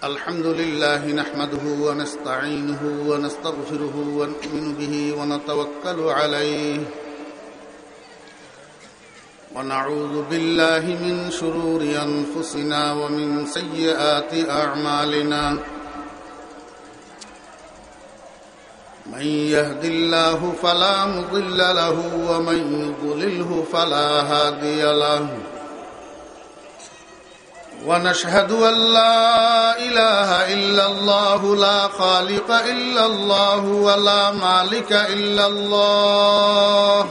الحمد لله نحمده ونستعينه ونستغفره ونؤمن به ونتوكل عليه ونعوذ بالله من شرور أنفسنا ومن سيئات أعمالنا من يهد الله فلا مضل له ومن يضلله فلا هادي له ونشهد أن لا إله إلا الله لا خالق إلا الله ولا مالك إلا الله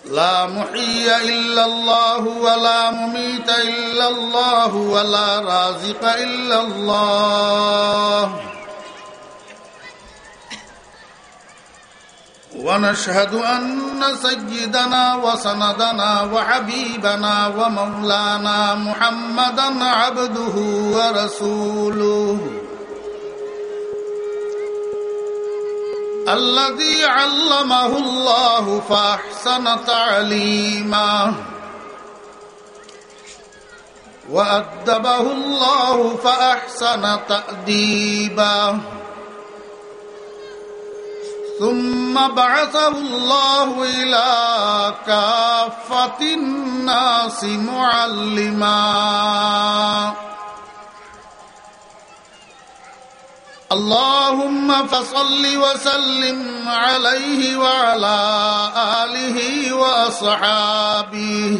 لا محيي إلا الله ولا مميت إلا الله ولا رازق إلا الله ونشهد أن سيدنا وسندنا وحبيبنا ومولانا محمدا عبده ورسوله الذي علمه الله فأحسن تعليمه وأدبه الله فأحسن تأديبه ثم بعثه الله إلى كافة الناس معلما اللهم فصل وسلم عليه وعلى آله وأصحابه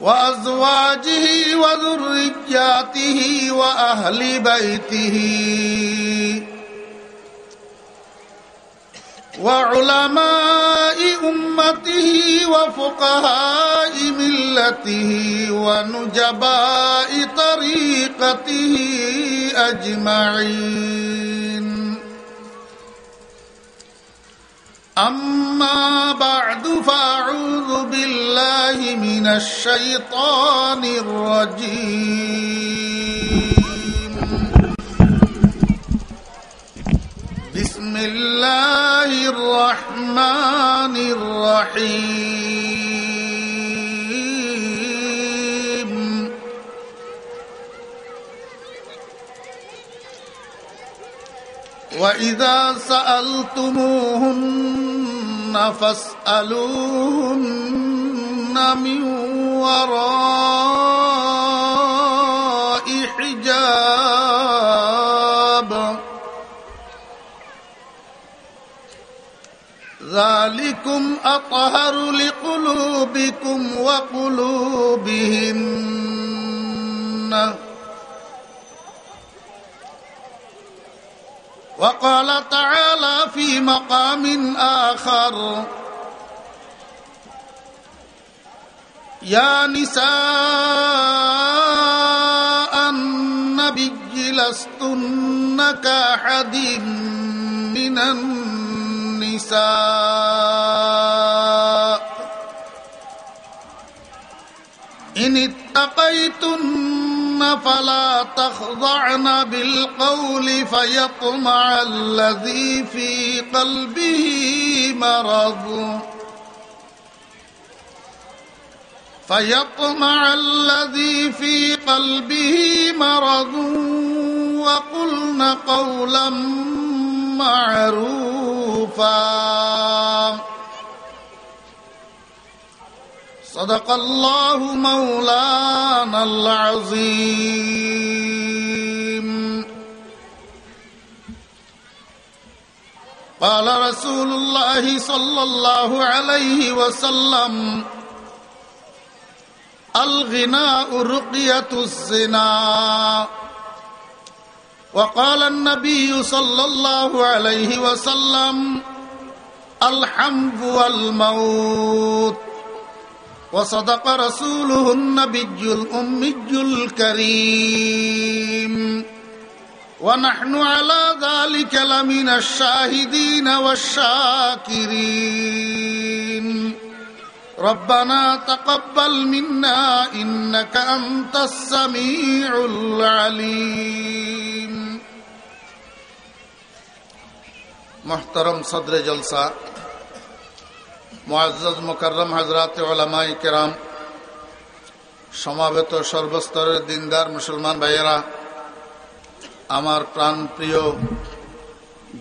وأزواجه وذرياته وأهل بيته وعلماء أمته وفقهاء ملته ونجباء طريقته أجمعين أما بعد فأعوذ بالله من الشيطان الرجيم بسم الله الرحمن الرحيم وإذا سألتموهن فاسألوهن من وراء حجاب ذلكم أطهر لقلوبكم وقلوبهن وقال تعالى في مقام آخر يا نساء النبي لستن كأحد من النساء إن اتقيتن فلا تخضعن بالقول فيطمع الذي في قلبه مرض وقلن قولا معروفا صدق الله مولانا العظيم قال رسول الله صلى الله عليه وسلم الغناء رقية الزنا وقال النبي صلى الله عليه وسلم الحمد والموت وصدق رسوله النبي الأمي الكريم ونحن على ذلك لمن الشاهدين والشاكرين ربنا تقبل منا إنك أنت السميع العليم محترم صدر جلسہ মুআজ্জাজ মুকাররম হযরত উলামায়ে কেরাম, সমাবেত সর্বস্তরের দিনদার মুসলমান ভাইয়েরা, আমার প্রাণপ্রিয়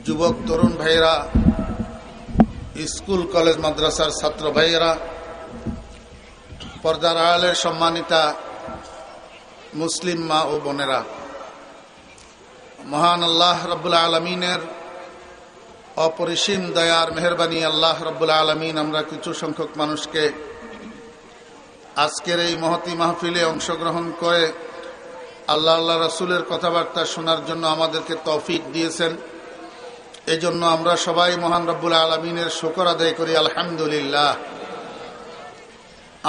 যুবক তরুণ ভাইয়েরা, স্কুল কলেজ মাদ্রাসার ছাত্র ভাইয়েরা, পর্দার আড়ালের সম্মানিতা মুসলিম মা ও বোনেরা, মহান আল্লাহ রাব্বুল আলামিনের অপরিসীম দয়ার মেহেরবানি আল্লাহ রাব্বুল আলামিন আমরা কিছু সংখ্যক মানুষকে আজকের এই মহতি মাহফিলে অংশগ্রহণ করে আল্লাহ রাসূলের কথাবার্তা শোনার জন্য আমাদেরকে তৌফিক দিয়েছেন। এই জন্য আমরা সবাই মহান রাব্বুল আলামিনের শুকর আদায় করি, আলহামদুলিল্লাহ।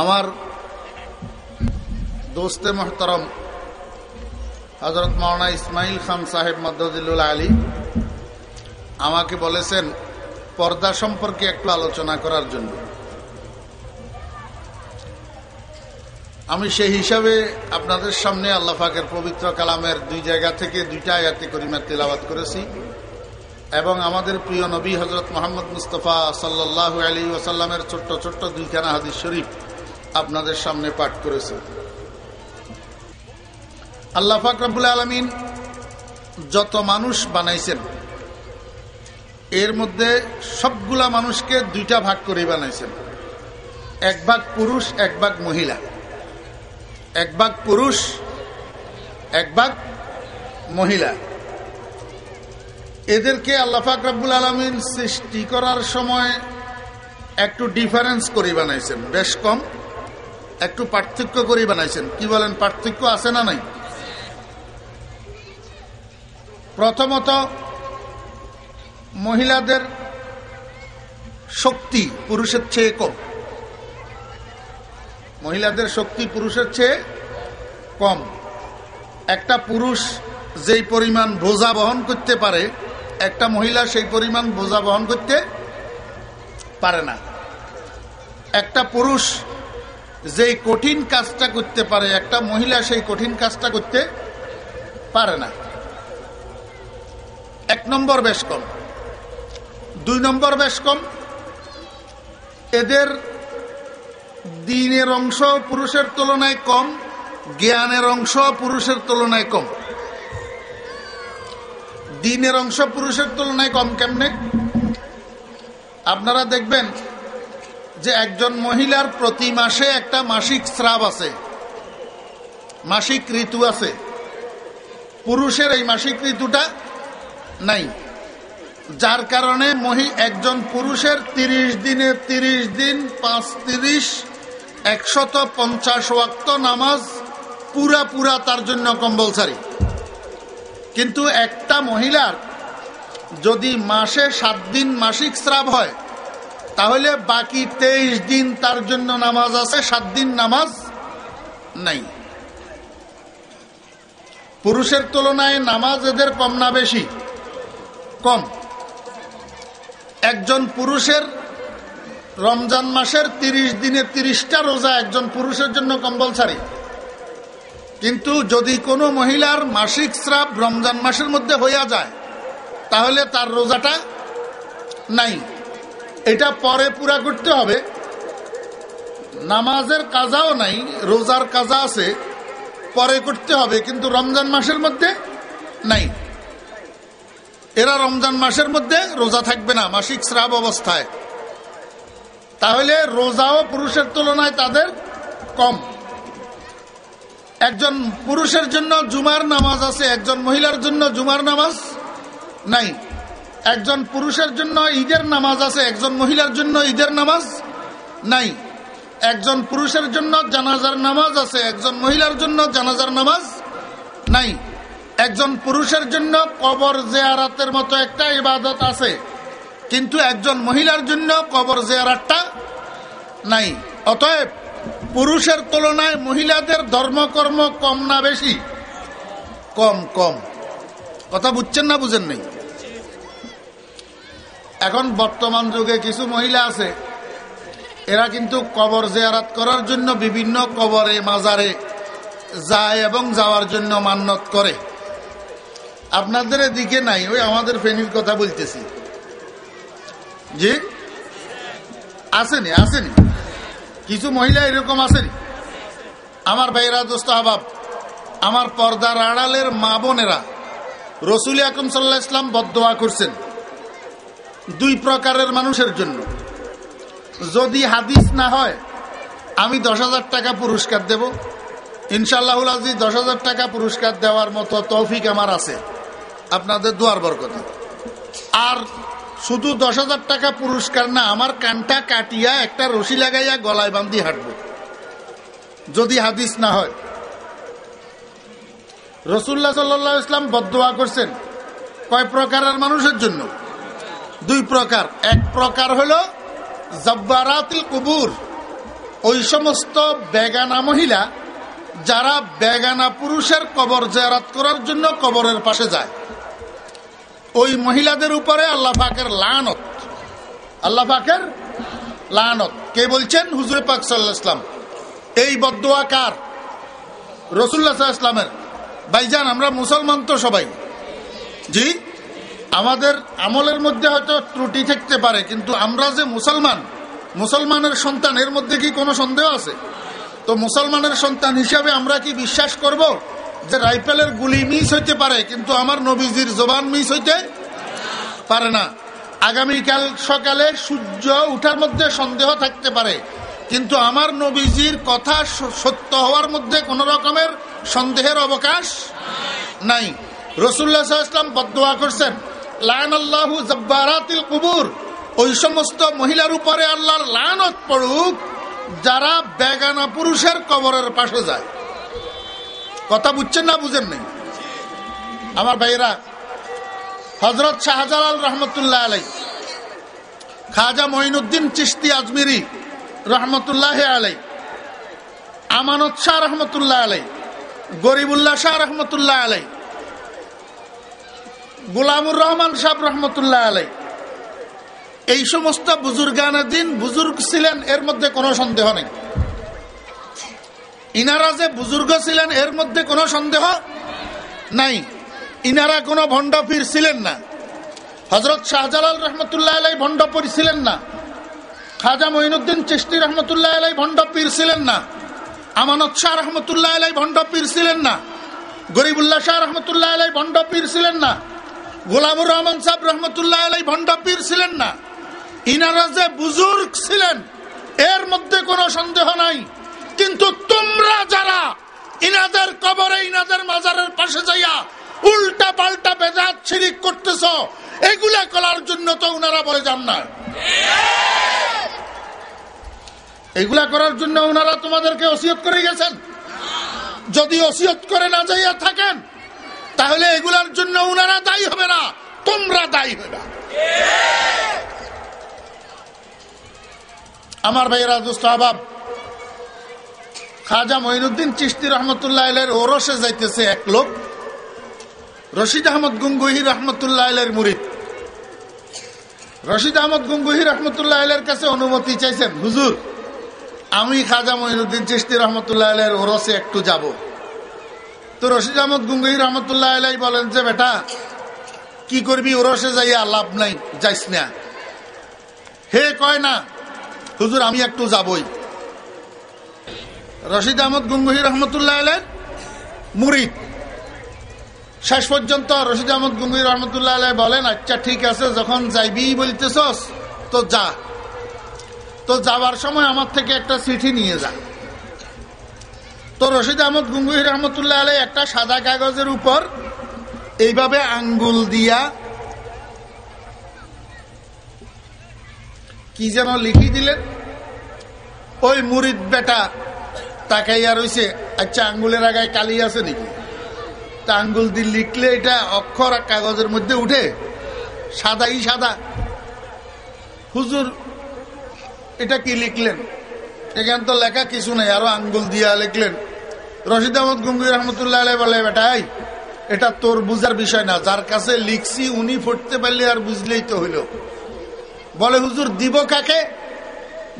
আমার দোস্তে মোহতারম হযরত মাওলানা ইসমাইল খান সাহেব মাদ্দাজিল্লুল আলী আমাকে বলেছেন পর্দা সম্পর্কে একটু আলোচনা করার জন্য। আমি সেই হিসাবে আপনাদের সামনে আল্লাহ পাকের পবিত্র কালামের দুই জায়গা থেকে দুইটা আয়াতে কারিমা তেলাওয়াত করেছি এবং আমাদের প্রিয় নবী হযরত মুহাম্মদ মুস্তাফা সাল্লাল্লাহু আলাইহি ওয়াসাল্লামের ছোট্ট ছোট্ট দুইখানা হাদিস শরীফ আপনাদের সামনে পাঠ করেছি। আল্লাহ পাক রব্বুল আলামিন যত মানুষ বানাইছেন এর মধ্যে সবগুলা মানুষকে দুইটা ভাগ করে বানাইছেন, এক ভাগ পুরুষ এক ভাগ মহিলা, এক ভাগ পুরুষ এক ভাগ মহিলা। এদেরকে আল্লাহ পাক রব্বুল আলামিন সৃষ্টি করার সময় একটু ডিফারেন্স করে বানাইছেন, বেশ কম একটু পার্থক্য করে বানাইছেন। কি বলেন, পার্থক্য আছে না নাই? প্রথমত মহিলাদের শক্তি পুরুষের চেয়ে কম, মহিলাদের শক্তি পুরুষের চেয়ে কম। একটা পুরুষ যেই পরিমাণ বোঝা বহন করতে পারে একটা মহিলা সেই পরিমাণ বোঝা বহন করতে পারে না। একটা পুরুষ যেই কঠিন কাজটা করতে পারে একটা মহিলা সেই কঠিন কাজটা করতে পারে না। এক নম্বর বেশ কম। দুই নম্বর বেশ কম, এদের দিনের অংশ পুরুষের তুলনায় কম, জ্ঞানের অংশ পুরুষের তুলনায় কম। দিনের অংশ পুরুষের তুলনায় কম কেমনে? আপনারা দেখবেন যে একজন মহিলার প্রতি মাসে একটা মাসিক স্রাব আছে, মাসিক ঋতু আছে। পুরুষের এই মাসিক ঋতুটা নাই, যার কারণে একজন পুরুষের 30 দিনে 30 দিন 5-30 150 ওয়াক্ত নামাজ পুরা তার জন্য কম্পালসারি। কিন্তু একটা মহিলার যদি মাসে 7 দিন মাসিক স্রাব হয় তাহলে বাকি 23 দিন তার জন্য নামাজ আছে, 7 দিন নামাজ নাই। পুরুষের তুলনায় নামাজ এদের কম না বেশি? কম। একজন পুরুষের রমজান মাসের 30 দিনে 30টা রোজা একজন পুরুষের জন্য কম্পালসারি। কিন্তু যদি কোনো মহিলার মাসিক স্রাব রমজান মাসের মধ্যে হইয়া যায় তাহলে তার রোজাটা নাই, এটা পরে পুরা করতে হবে। নামাজের কাজাও নাই, রোজার কাজা আছে, পরে করতে হবে, কিন্তু রমজান মাসের মধ্যে নাই। এরা রমজান মাসের মধ্যে রোজা থাকবে না মাসিক স্রাব অবস্থায়। তাহলে রোজাও পুরুষের তুলনায় তাদের কম। একজন পুরুষের জন্য জুমার নামাজ আছে, একজন মহিলার জন্য জুমার নামাজ নাই। একজন পুরুষের জন্য ঈদের নামাজ আছে, একজন মহিলার জন্য ঈদের নামাজ নাই। একজন পুরুষের জন্য জানাজার নামাজ আছে, একজন মহিলার জন্য জানাজার নামাজ নাই। একজন পুরুষের জন্য কবর জিয়ারাতের মতো একটা ইবাদত আছে, কিন্তু একজন মহিলার জন্য কবর জিয়ারাতটা নাই। অতএব পুরুষের তুলনায় মহিলাদের ধর্মকর্ম কম না বেশি? কম। কম। কথা বুঝছেন না বুঝেন নাই? এখন বর্তমান যুগে কিছু মহিলা আছে, এরা কিন্তু কবর জিয়ারাত করার জন্য বিভিন্ন কবরে মাজারে যায় এবং যাওয়ার জন্য মান্যত করে। আপনাদের এদিকে নাই, ওই আমাদের ফেনীর কথা বলতেছি। জি, আসেনি আসেনি কিছু মহিলা এরকম আসেনি। আমার ভাইরা, দোস্ত আহবাব, আমার পর্দার আড়ালের মা বোনেরা, রসুল আকরাম সাল্লাল্লাহু আলাইহি ওয়াসাল্লাম বদদোয়া করছেন 2 প্রকারের মানুষের জন্য। যদি হাদিস না হয় আমি 10,000 টাকা পুরস্কার দেব, ইনশাআল্লাহুল আজিজ 10,000 টাকা পুরস্কার দেওয়ার মতো তৌফিক আমার আছে আপনাদের দোয়ার বরকতে। আর শুধু 10,000 টাকা পুরস্কার না, আমার কানটা কাটিয়া একটা রশি লাগাইয়া গলায় বান্ধি হাঁটবো যদি হাদিস না হয়। রাসূলুল্লাহ সাল্লাল্লাহু আলাইহি ওয়াসাল্লাম বদদোয়া করছেন কয় প্রকারের মানুষের জন্য? 2 প্রকার। এক প্রকার হলো জাব্বারাতুল কুবুর, ওই সমস্ত বেগানা মহিলা যারা বেগানা পুরুষের কবর জিয়ারত করার জন্য কবরের পাশে যায়। ওই মহিলাদের উপরে আল্লাহ পাকের লানত, আল্লাহ পাকের লানত। কে বলছেন? হুজুর পাক সাল্লাল্লাহু আলাইহি ওয়াসাল্লাম। এই বদদোয়া কার? রাসূলুল্লাহ সাল্লাল্লাহু আলাইহি ওয়াসাল্লামের। ভাইজান, আমরা মুসলমান তো সবাই, জি, আমাদের আমলের মধ্যে হয়তো ত্রুটি থাকতে পারে, কিন্তু আমরা যে মুসলমান, মুসলমানের সন্তান, এর মধ্যে কি কোনো সন্দেহ আছে? তো মুসলমানের সন্তান হিসাবে আমরা কি বিশ্বাস করব যে রাইফেলের গুলি মিস হইতে পারে কিন্তু আমার নবীজির জবান মিস হইতে পারে না? আগামীকাল সকালে সূর্য উঠার মধ্যে সন্দেহ থাকতে পারে কিন্তু আমার নবীজির কথা সত্য হওয়ার মধ্যে কোন রকমের সন্দেহের অবকাশ নাই। রাসূলুল্লাহ সাল্লাল্লাহু আলাইহি ওয়াসাল্লাম বদদোয়া করছেন, লানাল্লাহু জাব্বারাতিল কুবুর, ওই সমস্ত মহিলার উপরে আল্লাহর লানত পড়ুক যারা বেগানা পুরুষের কবরের পাশে যায়। কথা বুঝছেন না বুঝেন নাই? আমার ভাইরা, হযরত শাহজালাল রহমতুল্লাহ আলাইহি, খাজা মঈনুদ্দিন চিশতি আজমিরি রহমতুল্লাহ আলাইহি, আমানত শাহ রহমতুল্লাহ আলাইহি, গরিবুল্লাহ শাহ রহমতুল্লাহ আলাইহি, গোলামুর রহমান সাহেব রহমতুল্লাহ আলাইহি, এই সমস্ত বুজুর্গানে দিন বুজুর্গ ছিলেন, এর মধ্যে কোনো সন্দেহ নেই। ইনারা যে বুজুর্গ ছিলেন এর মধ্যে কোনো সন্দেহ নাই। ইনারা কোনো ভণ্ড পীর ছিলেন না। হযরত শাহজালাল রহমতুল্লাহ আলাইহি ভণ্ড পীর ছিলেন না। খাজা মঈনুদ্দিন চিশতি রহমতুল্লাহ আলাইহি ভণ্ড পীর ছিলেন না। আমানত শাহ রহমতুল্লাহ আলাইহি ভণ্ড পীর ছিলেন না। গরিবুল্লাহ শাহ রহমতুল্লাহ আলাইহি ভণ্ড পীর ছিলেন না। গোলামুর রহমান সাহেব রহমতুল্লাহ আলাইহি ভণ্ড পীর ছিলেন না। ইনারা যে বুজুর্গ ছিলেন এর মধ্যে কোনো সন্দেহ নাই। কিন্তু তোমরা যারা ইনাদের কবরে, ইনাদের মাজারের পাশে যাইয়া উল্টা পাল্টা বেদাত শিরিক করতেছ, এগুলা করার জন্য তো উনারা বলে যান না। এগুলা করার জন্য উনারা তোমাদেরকে ওসিয়ত করে গেছেন। যদি ওসিয়ত করে না যাইয়া থাকেন তাহলে এগুলার জন্য উনারা দায়ী হবে না, তোমরা দায়ী হবে। আমার ভাইয়েরা, দোস্ত আহবাব, খাজা মঈনুদ্দিন চিশতি রহমতুল্লাহ আলাইহির ওরসে যাইতেছে এক লোক, রশিদ আহমদ গঙ্গুহি রহমতুল্লাহ আলাইহির মুরিদ। রশিদ আহমদ গঙ্গুহি রহমতুল্লাহ আলাইহির কাছে অনুমতি চাইছেন, হুজুর আমি খাজা মঈনুদ্দিন চিশতি রহমতুল্লাহ আলাইহির ওরসে একটু যাব। তো রশিদ আহমদ গঙ্গুহি রহমতুল্লাহ আলাইহি বলেন যে, বেটা কি করবি, ওরসে যাইয়া লাভ নাই, যাইস না। হে কয় না, হুজুর আমি একটু যাবই। রশিদ আহমদ গঙ্গুহি রহমতুল্লাহ আলাইহির মুরিদ। শেষ পর্যন্ত রশিদ আহমদ গঙ্গুহি রহমতুল্লাহ আলাইহি বলেন, আচ্ছা ঠিক আছে, যখন যাইবি বলতেছস তো যা। তো যাওয়ার সময় আমার থেকে একটা চিঠি নিয়ে যা। তো রশিদ আহমদ গঙ্গুহি রহমতুল্লাহ আলাইহি একটা সাদা কাগজের উপর এইভাবে আঙ্গুল দিয়া কি যেন লিখি দিলেন। ওই মুরিদ বেটা তাকাইয়া রইছে, আচ্ছা আঙ্গুলের আগায় কালি আছে নাকি? তা আঙ্গুল দিয়ে লিখলে এটা অক্ষর কাগজের মধ্যে উঠে, সাদাই সাদা। হুজুর এটা কি লিখলেন? এখানে তো লেখা কিছু নাই, আরো আঙ্গুল দিয়া লিখলেন। রশিদ আহমদ গঙ্গুহি রহমতুল্লাহ আলাইহি বলে, বেটাই এটা তোর বুঝার বিষয় না, যার কাছে লিখছি উনি পড়তে পারলে আর বুঝলেই তো হইল। বলে হুজুর দিব কাকে?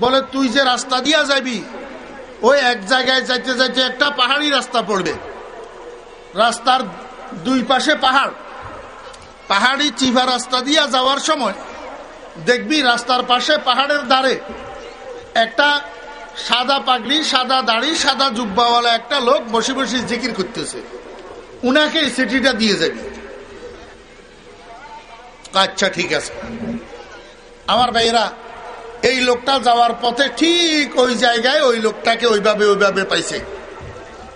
বলে তুই যে রাস্তা দিয়া যাবি, ওই এক জায়গায় যাইতে যাইতে একটা পাহাড়ি রাস্তা পড়বে। রাস্তার 2 পাশে পাহাড়, পাহাড়ি চিভা রাস্তা দিয়া যাওয়ার সময় দেখবি রাস্তার পাশে পাহাড়ের ধারে একটা সাদা পাগড়ি, সাদা দাড়ি, সাদা জুব্বাওয়ালা একটা লোক বসে বসে জিকির করতেছে, উনাকে এই চিঠিটা দিয়ে যাবি। আচ্ছা ঠিক আছে। আমার ভাইয়েরা, এই লোকটা যাওয়ার পথে ঠিক ওই জায়গায় ওই লোকটাকে ওইভাবে পাইছে,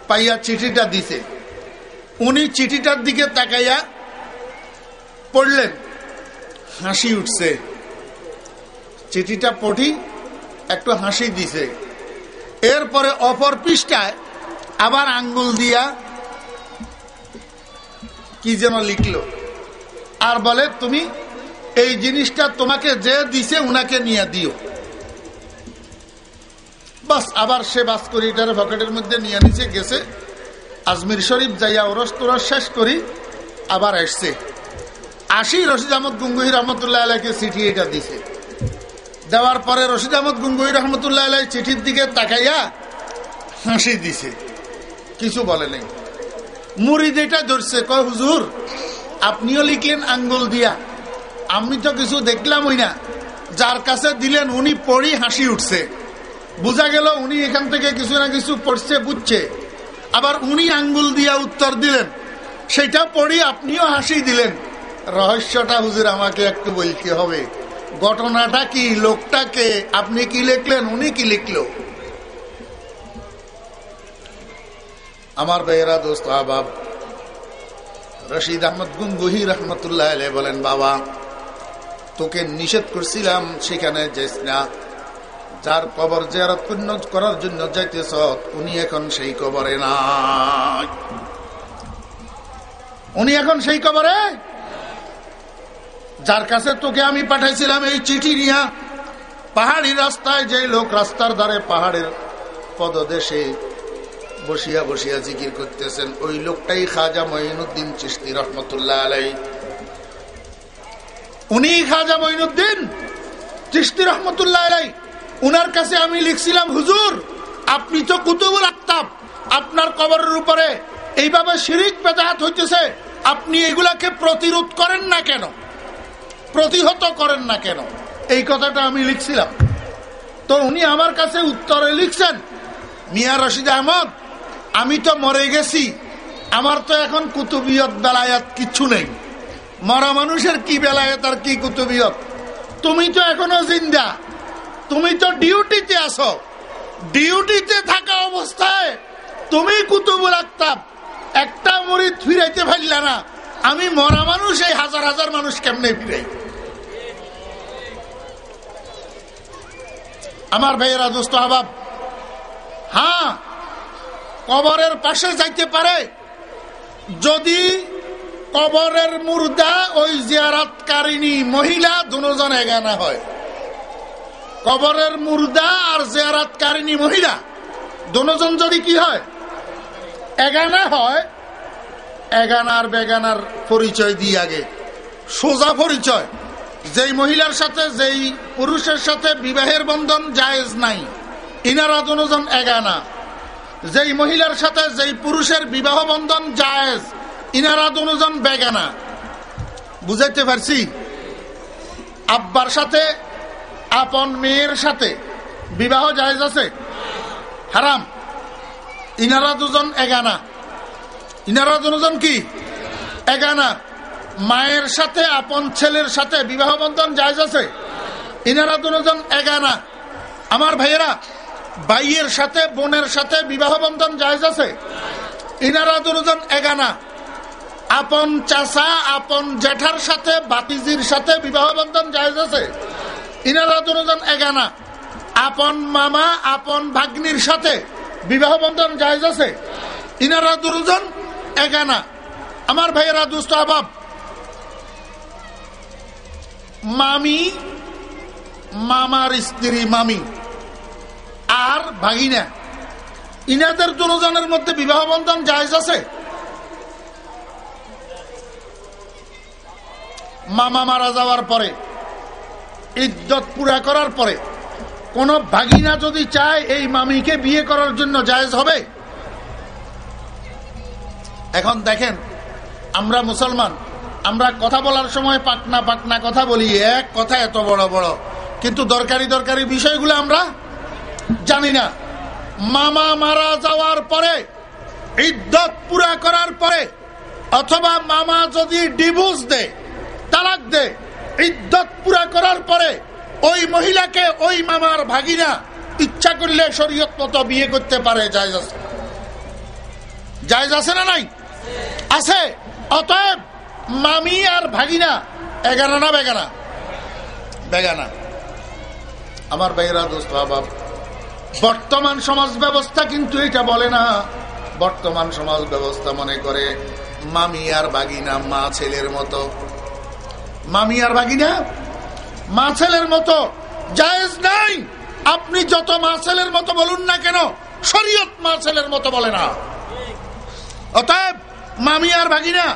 পাইয়া চিঠিটা দিছে। উনি চিঠিটার দিকে তাকাইয়া পড়লেন, হাসি উঠছে। চিঠিটা পড়ি একটু হাসি দিছে। এরপরে অপর পৃষ্ঠায় আবার আঙ্গুল দিয়া কি যেন লিখলো, আর বলে তুমি এই জিনিসটা তোমাকে যে দিছে উনাকে নিয়ে দিও। বাস, আবার সে বাস করি এটার পকেটের মধ্যে নিয়ে নিচে গেছে। আজমির শরীফ যাইয়া ওরস তোরস শেষ করি আবার আসছে। আসি রশিদ আহমদ গঙ্গুহি রহমতুল্লাহ আলাইকে চিঠি এটা দিছে। দেওয়ার পরে রশিদ আহমদ গঙ্গুহি রহমতুল্লাহ আলাই চিঠির দিকে তাকাইয়া হাসি দিছে, কিছু বলে নাই। মুরিদ এটা ধরছে, কয় হুজুর আপনিও লিখলেন আঙ্গুল দিয়া, আমি তো কিছু দেখলাম ওই না, যার কাছে দিলেন উনি পড়ি হাসি উঠছে, বোঝা গেল উনি এখান থেকে কিছু না কিছু পড়ছে বুঝছে। আবার উনি আঙ্গুল দিয়া উত্তর দিলেন, সেটা পড়ি আপনিও হাসি দিলেন। রহস্যটা হুজুর আমাকে একটু বলতে হবে, ঘটনাটা কি, লোকটাকে আপনি কি লিখলেন, উনি কি লিখলো? আমার ভাইয়েরা, দোস্ত আহবাব, রশিদ আহমদ গঙ্গুহি রহমতুল্লাহ আলাইহি বলেন, বাবা তোকে নিষেধ করছিলাম সেখানে যাইস না, যার কবর জিয়ারত করার জন্য যাইতেছ উনি এখন সেই কবরে নাই, উনি এখন সেই কবরে। যার কাছে তোকে আমি পাঠাইছিলাম এই চিঠি নিয়া, পাহাড়ি রাস্তায় যে লোক রাস্তার ধারে পাহাড়ের পদদেশে বসিয়া বসিয়া জিকির করতেছেন, ওই লোকটাই খাজা মঈনুদ্দিন চিশতি রহমতুল্লাহ আলাইহি। উনি খাজা মঈনুদ্দিন চিশতি রহমতুল্লাহ আলাইহি। উনার কাছে আমি লিখছিলাম, হুজুর আপনি তো কুতুবুল আকতাব, আপনার কবরের উপরে এইভাবে শিরিক বেদাত হইতেছে, আপনি এগুলাকে প্রতিরোধ করেন না কেন, প্রতিহত করেন না কেন, এই কথাটা আমি লিখছিলাম। তো উনি আমার কাছে উত্তরে লিখছেন, মিয়া রশিদ আহমদ আমি তো মরে গেছি, আমার তো এখন কুতুবিয়ত বেলায়াত কিচ্ছু নেই, মরা মানুষের কি বেলায়াত আর কি কুতুবিয়ত, তুমি তো এখনো জিন্দা, তুমি তো ডিউটিতে আছো, ডিউটিতে থাকা অবস্থায় তুমি কুতুবুল আকতাব একটা মুরিদ ফিরাইতে পারলা না, আমি মরা মানুষ এই হাজার হাজার মানুষ কেমনে ফিরাই? আমার ভাইয়েরা, দোস্ত আহবাব, হ্যাঁ কবরের পাশে যাইতে পারে যদি কবরের মুর্দা ওই জিয়ারতকারিনী মহিলা দুজন এগানা হয়। কবরের মুর্দা আর জিয়ারতকারিনী মহিলা দুজন যদি কি হয়, এগানা হয়, এগানার বেগানার পরিচয় দিয়ে আগে সোজা পরিচয়। যেই মহিলার সাথে যেই পুরুষের সাথে বিবাহের বন্ধন জায়েজ নাই, ইনারা দুজন এগানা। যেই মহিলার সাথে যেই পুরুষের বিবাহ বন্ধন জায়েজ, ইনারা দুজন বেগানা। বুঝাইতে পারছি? আব্বার সাথে আপন মেয়ের সাথে বিবাহ জায়েজ আছে, হারাম, ইনারা দুজন এগানা, ইনারা দুজন কি এগানা। মায়ের সাথে আপন ছেলের সাথে বিবাহ বন্ধন জায়েজ আছে, ইনারা দুজন এগানা। আমার ভাইয়েরা, ভাইয়ের সাথে বোনের সাথে বিবাহ বন্ধন জায়েজ আছে, ইনারা দুজন এগানা। আপন চাচা আপন জেঠার সাথে বাতিজির সাথে বিবাহ বন্ধন জায়েজ আছে, ইনারা দুজন এগানা। আপন মামা আপন ভাগ্নির সাথে বিবাহ বন্ধন জায়েজ আছে, ইনারা দুজন এগানা। আমার ভাইয়েরা, দুস্থ আহবাব, মামি, মামার স্ত্রী মামি আর ভাগিনা, ইনাদের দুজনের মধ্যে বিবাহ বন্ধন জায়েজ আছে। মামা মারা যাওয়ার পরে, ইদ্যত পুরা করার পরে কোন ভাগিনা যদি চায় এই মামিকে বিয়ে করার জন্য জায়েজ হবে? এখন দেখেন, আমরা মুসলমান, আমরা কথা বলার সময় পাকনা পাকনা কথা বলি, এক কথা এত বড় বড়, কিন্তু দরকারি দরকারি বিষয়গুলো আমরা জানি না। মামা মারা যাওয়ার পরে, ইদ্যত পুরা করার পরে, অথবা মামা যদি ডিভোর্স দেয়, তালাক দেয়, ইদ্যত পুরা করার পরে ওই মহিলাকে ওই মামার ভাগিনা ইচ্ছা করলে শরীয়ত মতো বিয়ে করতে পারে। জায়েজ আছে? জায়েজ আছে না নাই? আছে। অতএব মামি আর ভাগিনা এগানা না বেগানা? বেগানা। আমার ভাইরা, দোস্ত, বাবা, বর্তমান সমাজ ব্যবস্থা কিন্তু এটা বলে না। বর্তমান সমাজ ব্যবস্থা মনে করে মামি আর ভাগিনা মা ছেলের মতো। মামি আর ভাগিনা মা ছেলের মতো। জায়েজ নাই। আপনি যত মা ছেলের মতো বলুন না কেন, শরীয়ত মা ছেলের মতো বলে না। অতএব মামি আর ভাগিনা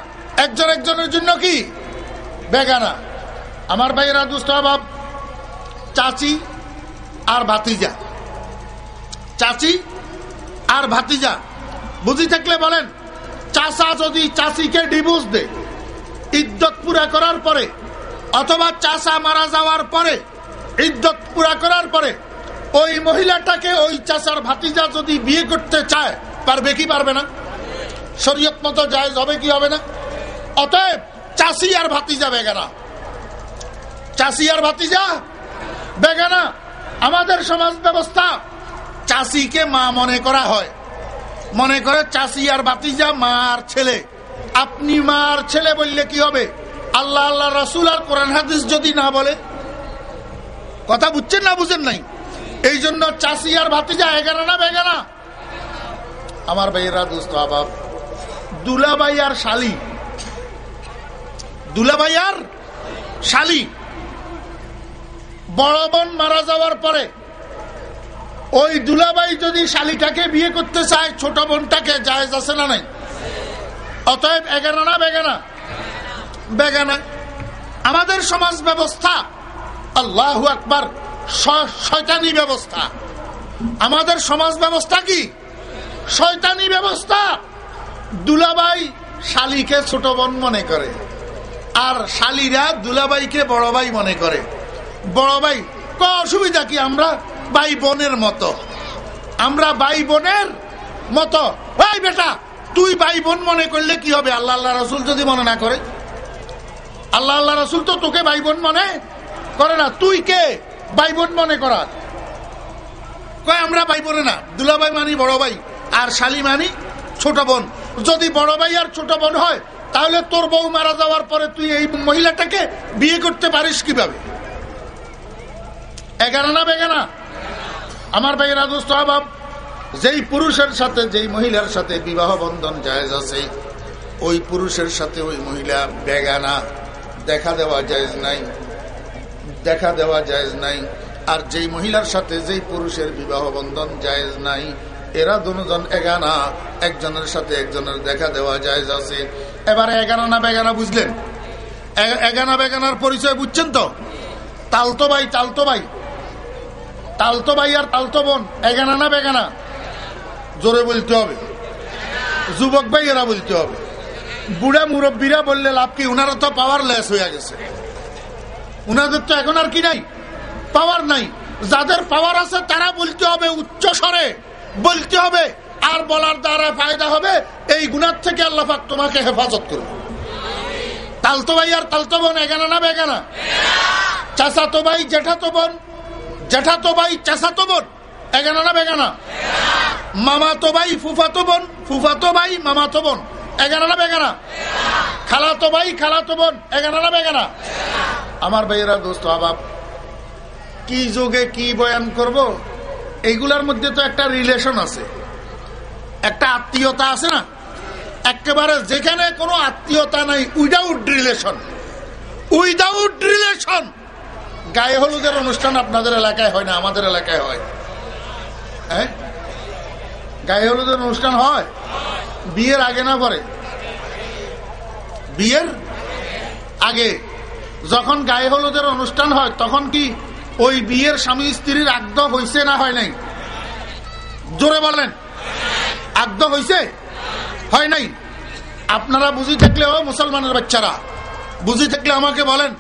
একজন একজনের জন্য কি? বেগানা। আমার ভাইয়েরা, দুস্থ বাপ, চাচি আর ভাতিজা, চাচি আর ভাতিজা বুঝি থাকলে বলেন। চাচা যদি চাচিকে ডিভোর্স দেয় ইদ্যত পুরা করার পরে, অথবা চাচা মারা যাওয়ার পরে ইদ্যত পুরা করার পরে ওই মহিলাটাকে ওই চাচার ভাতিজা যদি বিয়ে করতে চায়, পারবে কি পারবে না? শরীয়ত মতো জায়েজ হবে কি হবে না? অতএব চাচি আর ভাতিজা বেগানা। চাচি আর ভাতিজা বেগানা। আমাদের সমাজ ব্যবস্থা চাচিকে মা মনে করা হয়, মনে করে চাচি আর ভাতিজা মা আর ছেলে। আপনি মা আর ছেলে বললে কি হবে? আল্লাহ আল্লাহ রাসূল আর কোরআন হাদিস যদি না বলে? কথা বুঝছেন না বুঝেন নাই? এই জন্য চাচি আর ভাতিজা এগানা না বেগানা? আমার ভাইয়েরা, দোস্ত, আবাব, দুলাভাই আর শালি, দুলাভাই আর শালি, বড় বোন মারা যাওয়ার পরে ওই দুলাভাই যদি শালিটাকে বিয়ে করতে চায় ছোট বোনটাকে, জায়েজ আছে না নাই? অতএব এগানা না বেগানা? বেগানা। আমাদের সমাজ ব্যবস্থা, আল্লাহু আকবার, শয়তানি ব্যবস্থা। আমাদের সমাজ ব্যবস্থা কি? শয়তানি ব্যবস্থা। দুলাভাই শালিকে ছোট বোন মনে করে, আর শালিরা দুলাভাইকে বড় ভাই মনে করে। বড় ভাই, অসুবিধা কি? আমরা ভাই বোনের মতো, আমরা ভাই বোনের মতো। ভাই বেটা, তুই ভাই বোন মনে করলে কি হবে? আল্লাহ আল্লাহ রাসূল যদি মনে না করে? আল্লাহ আল্লাহ রাসূল তো তোকে ভাই বোন মনে করে না। তুই কে ভাই বোন মনে করার? কয় আমরা ভাই বোনে না, দুলাভাই মানি বড় ভাই, আর শালি মানি ছোট বোন। যদি বড় ভাই আর ছোট বোন হয়, তাহলে তোর বউ মারা যাওয়ার পরে তুই এই মহিলাটাকে বিয়ে করতে পারিস কিভাবে? এগানা না বেগানা? আমার ভাইয়েরা, দোস্ত, আহবাব, যেই পুরুষের সাথে যেই মহিলার সাথে বিবাহ বন্ধন জায়েজ আছে, ওই পুরুষের সাথে ওই মহিলা বেগানা। দেখা দেওয়া জায়েজ নাই, দেখা দেওয়া জায়েজ নাই। আর যেই মহিলার সাথে যেই পুরুষের বিবাহ বন্ধন জায়েজ নাই, এরা দুজন এগানা। একজনের সাথে একজনের দেখা দেওয়া জায়েজ আছে। এবারে এগানা না বেগানা বুঝলেন? এগানা বেগানার পরিচয় বুঝছেন তো? তালতো ভাই, তালতো ভাই, তালতো ভাই আর তালতো বোন এগানা না বেগানা? জোরে বলতে হবে। যুবক ভাই এরা বলতে হবে। বুড়া মুরব্বীরা বললে লাভ কি? উনারা তো পাওয়ারলেস হয়ে গেছে। উনাদের তো এখন আর কি নাই, পাওয়ার নাই। যাদের পাওয়ার আছে তারা বলতে হবে, উচ্চ স্বরে বলতে হবে। আর বলার দ্বারা ফায়দা হবে, এই গুনাহ থেকে আল্লাহ পাক তোমাকে হেফাজত করবে। তালতো ভাই আর তালতো বোন এগানা না বেগানা? চাচাতো ভাই জেঠাতো বোন, জেঠাতো ভাই চাচাতো বোন এগানা না বেগানা? মামাতো ভাই ফুফাতো বোন, ফুফাতো ভাই মামাতো বোন এগানা না বেগানা? খালাতো ভাই খালাতো বোন এগানা না বেগানা? আমার ভাইয়েরা, দোস্ত, আহবাব, কি যোগে কি বয়ান করব? এইগুলার মধ্যে তো একটা রিলেশন আছে, একটা আত্মীয়তা আছে না? একেবারে যেখানে কোনো আত্মীয়তা নাই, উইদাউট রিলেশন, উইদাউট রিলেশন। গায়ে হলুদের অনুষ্ঠান আপনাদের এলাকায় হয় না, আমাদের এলাকায় হয়। হ্যাঁ, গায়ে হলুদের অনুষ্ঠান হয় বিয়ের আগে না পরে? বিয়ের আগে যখন গায়ে হলুদের অনুষ্ঠান হয়, তখন কি ওই বিয়ের স্বামী স্ত্রীর আগ্ধ হয়েছে না হয় নাই? জোরে বলেন, আগ্ধ হয়েছে? হয় নাই? আপনারা বুঝি থাকলে, ও মুসলমানের বাচ্চারা বুঝি থাকলে আমাকে বলেন,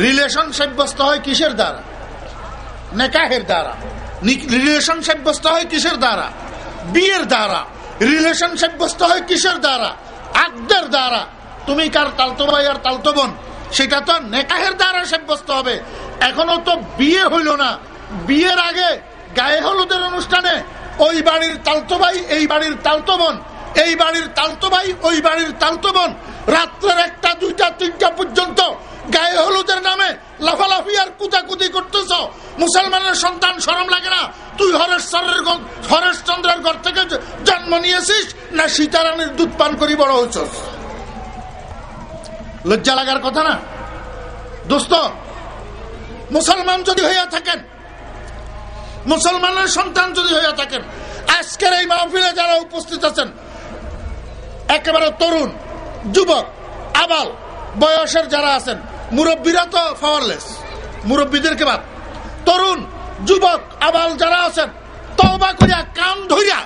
রিলেশন সাব্যস্ত হয় কিসের দ্বারা? নেকাহের দ্বারা। রিলেশন সাব্যস্ত হয় কিসের দ্বারা? বিয়ের দ্বারা। রিলেশন সাব্যস্ত হয় কিসের দ্বারা? আকদের দ্বারা। তুমি কার তালতো ভাই আর তালতো বোন, সেটা তো নেকাহের দ্বারা সাব্যস্ত হবে। এখনো তো বিয়ে হইল না, বিয়ের আগে গায়ে হলুদের অনুষ্ঠানে ওই বাড়ির তালতো ভাই এই বাড়ির তালতো বোন, এই বাড়ির তালতো ভাই ওই বাড়ির তালতো বোন রাত্রের 1টা 2টা 3টা পর্যন্ত গায়ে হলুদের নামে লাফালাফি আর কুতাকুতি করতেছ। মুসলমানের সন্তান, শরম লাগে না? তুই হরেশচন্দ্রের ঘর থেকে জন্ম নিয়েছিস না সীতারানীর দুধ পান করি বড় হয়েছস? লজ্জা লাগার কথা না দোস্ত? মুসলমান যদি হইয়া থাকেন, মুসলমানের সন্তান যদি হইয়া থাকেন, আজকের এই মাহফিলে যারা উপস্থিত আছেন একেবারে তরুণ, যুবক, আবাল বয়সের যারা আছেন, মুরব্বীরা তো পাওয়ারলেস, মুরব্বীদেরকে বাদ, তরুণ, যুবক, আবাল যারা আছেন, তওবা করিয়া কান ধরিয়া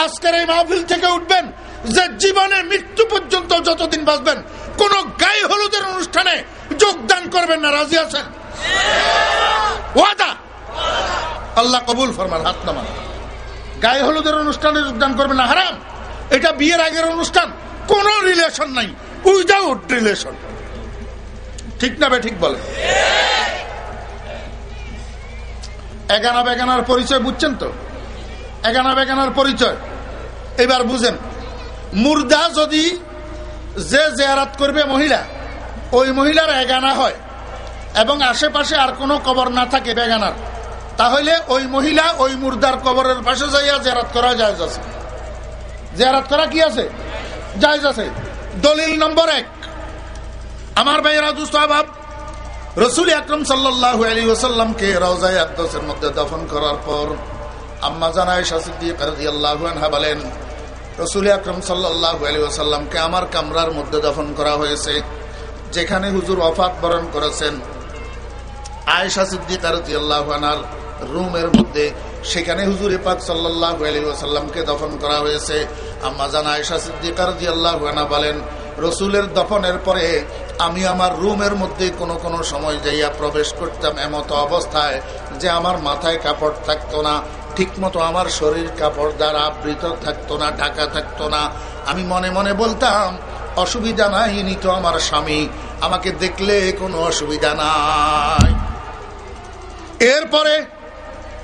আজকের এই মাহফিল থেকে উঠবেন যে জীবনে মৃত্যু পর্যন্ত যতদিন বাঁচবেন কোন গায়ে হলুদের অনুষ্ঠানে যোগদান করবেন না। রাজি আছেন? ওয়াদা? আল্লাহ কবুল ফরমান, হাত নামান। গায়ে হলুদের অনুষ্ঠানে যোগদান করবেন না, হারাম। এটা বিয়ের আগের অনুষ্ঠান, কোন রিলেশন নাই, উইদাউট রিলেশন। ঠিক না বে? ঠিক বলে। এগানা বেগানার পরিচয় বুঝছেন তো? এগানা বেগানার পরিচয় এবার বুঝেন। মুর্দা যদি যে জিয়ারত করবে মহিলা, ওই মহিলার এগানা হয় এবং আশেপাশে আর কোনো কবর না থাকে বেগানার, তাহলে ওই মহিলা ওই মুর্দার কবরের পাশে যাইয়া জিয়ারত করা জায়েজ আছে। জিয়ারত করা কি আছে? জায়েজ আছে। দলিল নম্বর 1, আমার ভাইয়েরা দুস্থ আহবাব, রাসূল আকরাম সাল্লাল্লাহু আলাইহি ওয়াসাল্লামকে রওজায়ে আকদাসের মধ্যে দাফন করার পর আম্মা জান আয়েশা সিদ্দিকা রাদিয়াল্লাহু আনহা বলেন, রাসূল আকরাম সাল্লাল্লাহু আলাইহি ওয়াসাল্লামকে আমার কামরার মধ্যে দাফন করা হয়েছে, যেখানে হুজুর ওয়াফাত বরণ করেছেন। আয়েশা সিদ্দিকা রাদিয়াল্লাহু আনহার রুমের মধ্যে, সেখানে হুজুর পাক সাল্লাল্লাহু আলাইহি ওয়াসাল্লামকে দাফন করা হয়েছে। আম্মা জান আয়েশা সিদ্দিকা রাদিয়াল্লাহু আনহা বলেন, রাসূলের দফনের পরে আমি আমার রুমের মধ্যে কোনো সময় যাইয়া প্রবেশ করতাম এমত অবস্থায় যে আমার মাথায় কাপড় থাকতো না, ঠিক মতো আমার শরীর কাপড় দ্বারা আবৃত থাকতো না, ঢাকা থাকতো না। আমি মনে মনে বলতাম, অসুবিধা নাই, ইনি তো আমার স্বামী, আমাকে দেখলে কোনো অসুবিধা নাই। এরপরে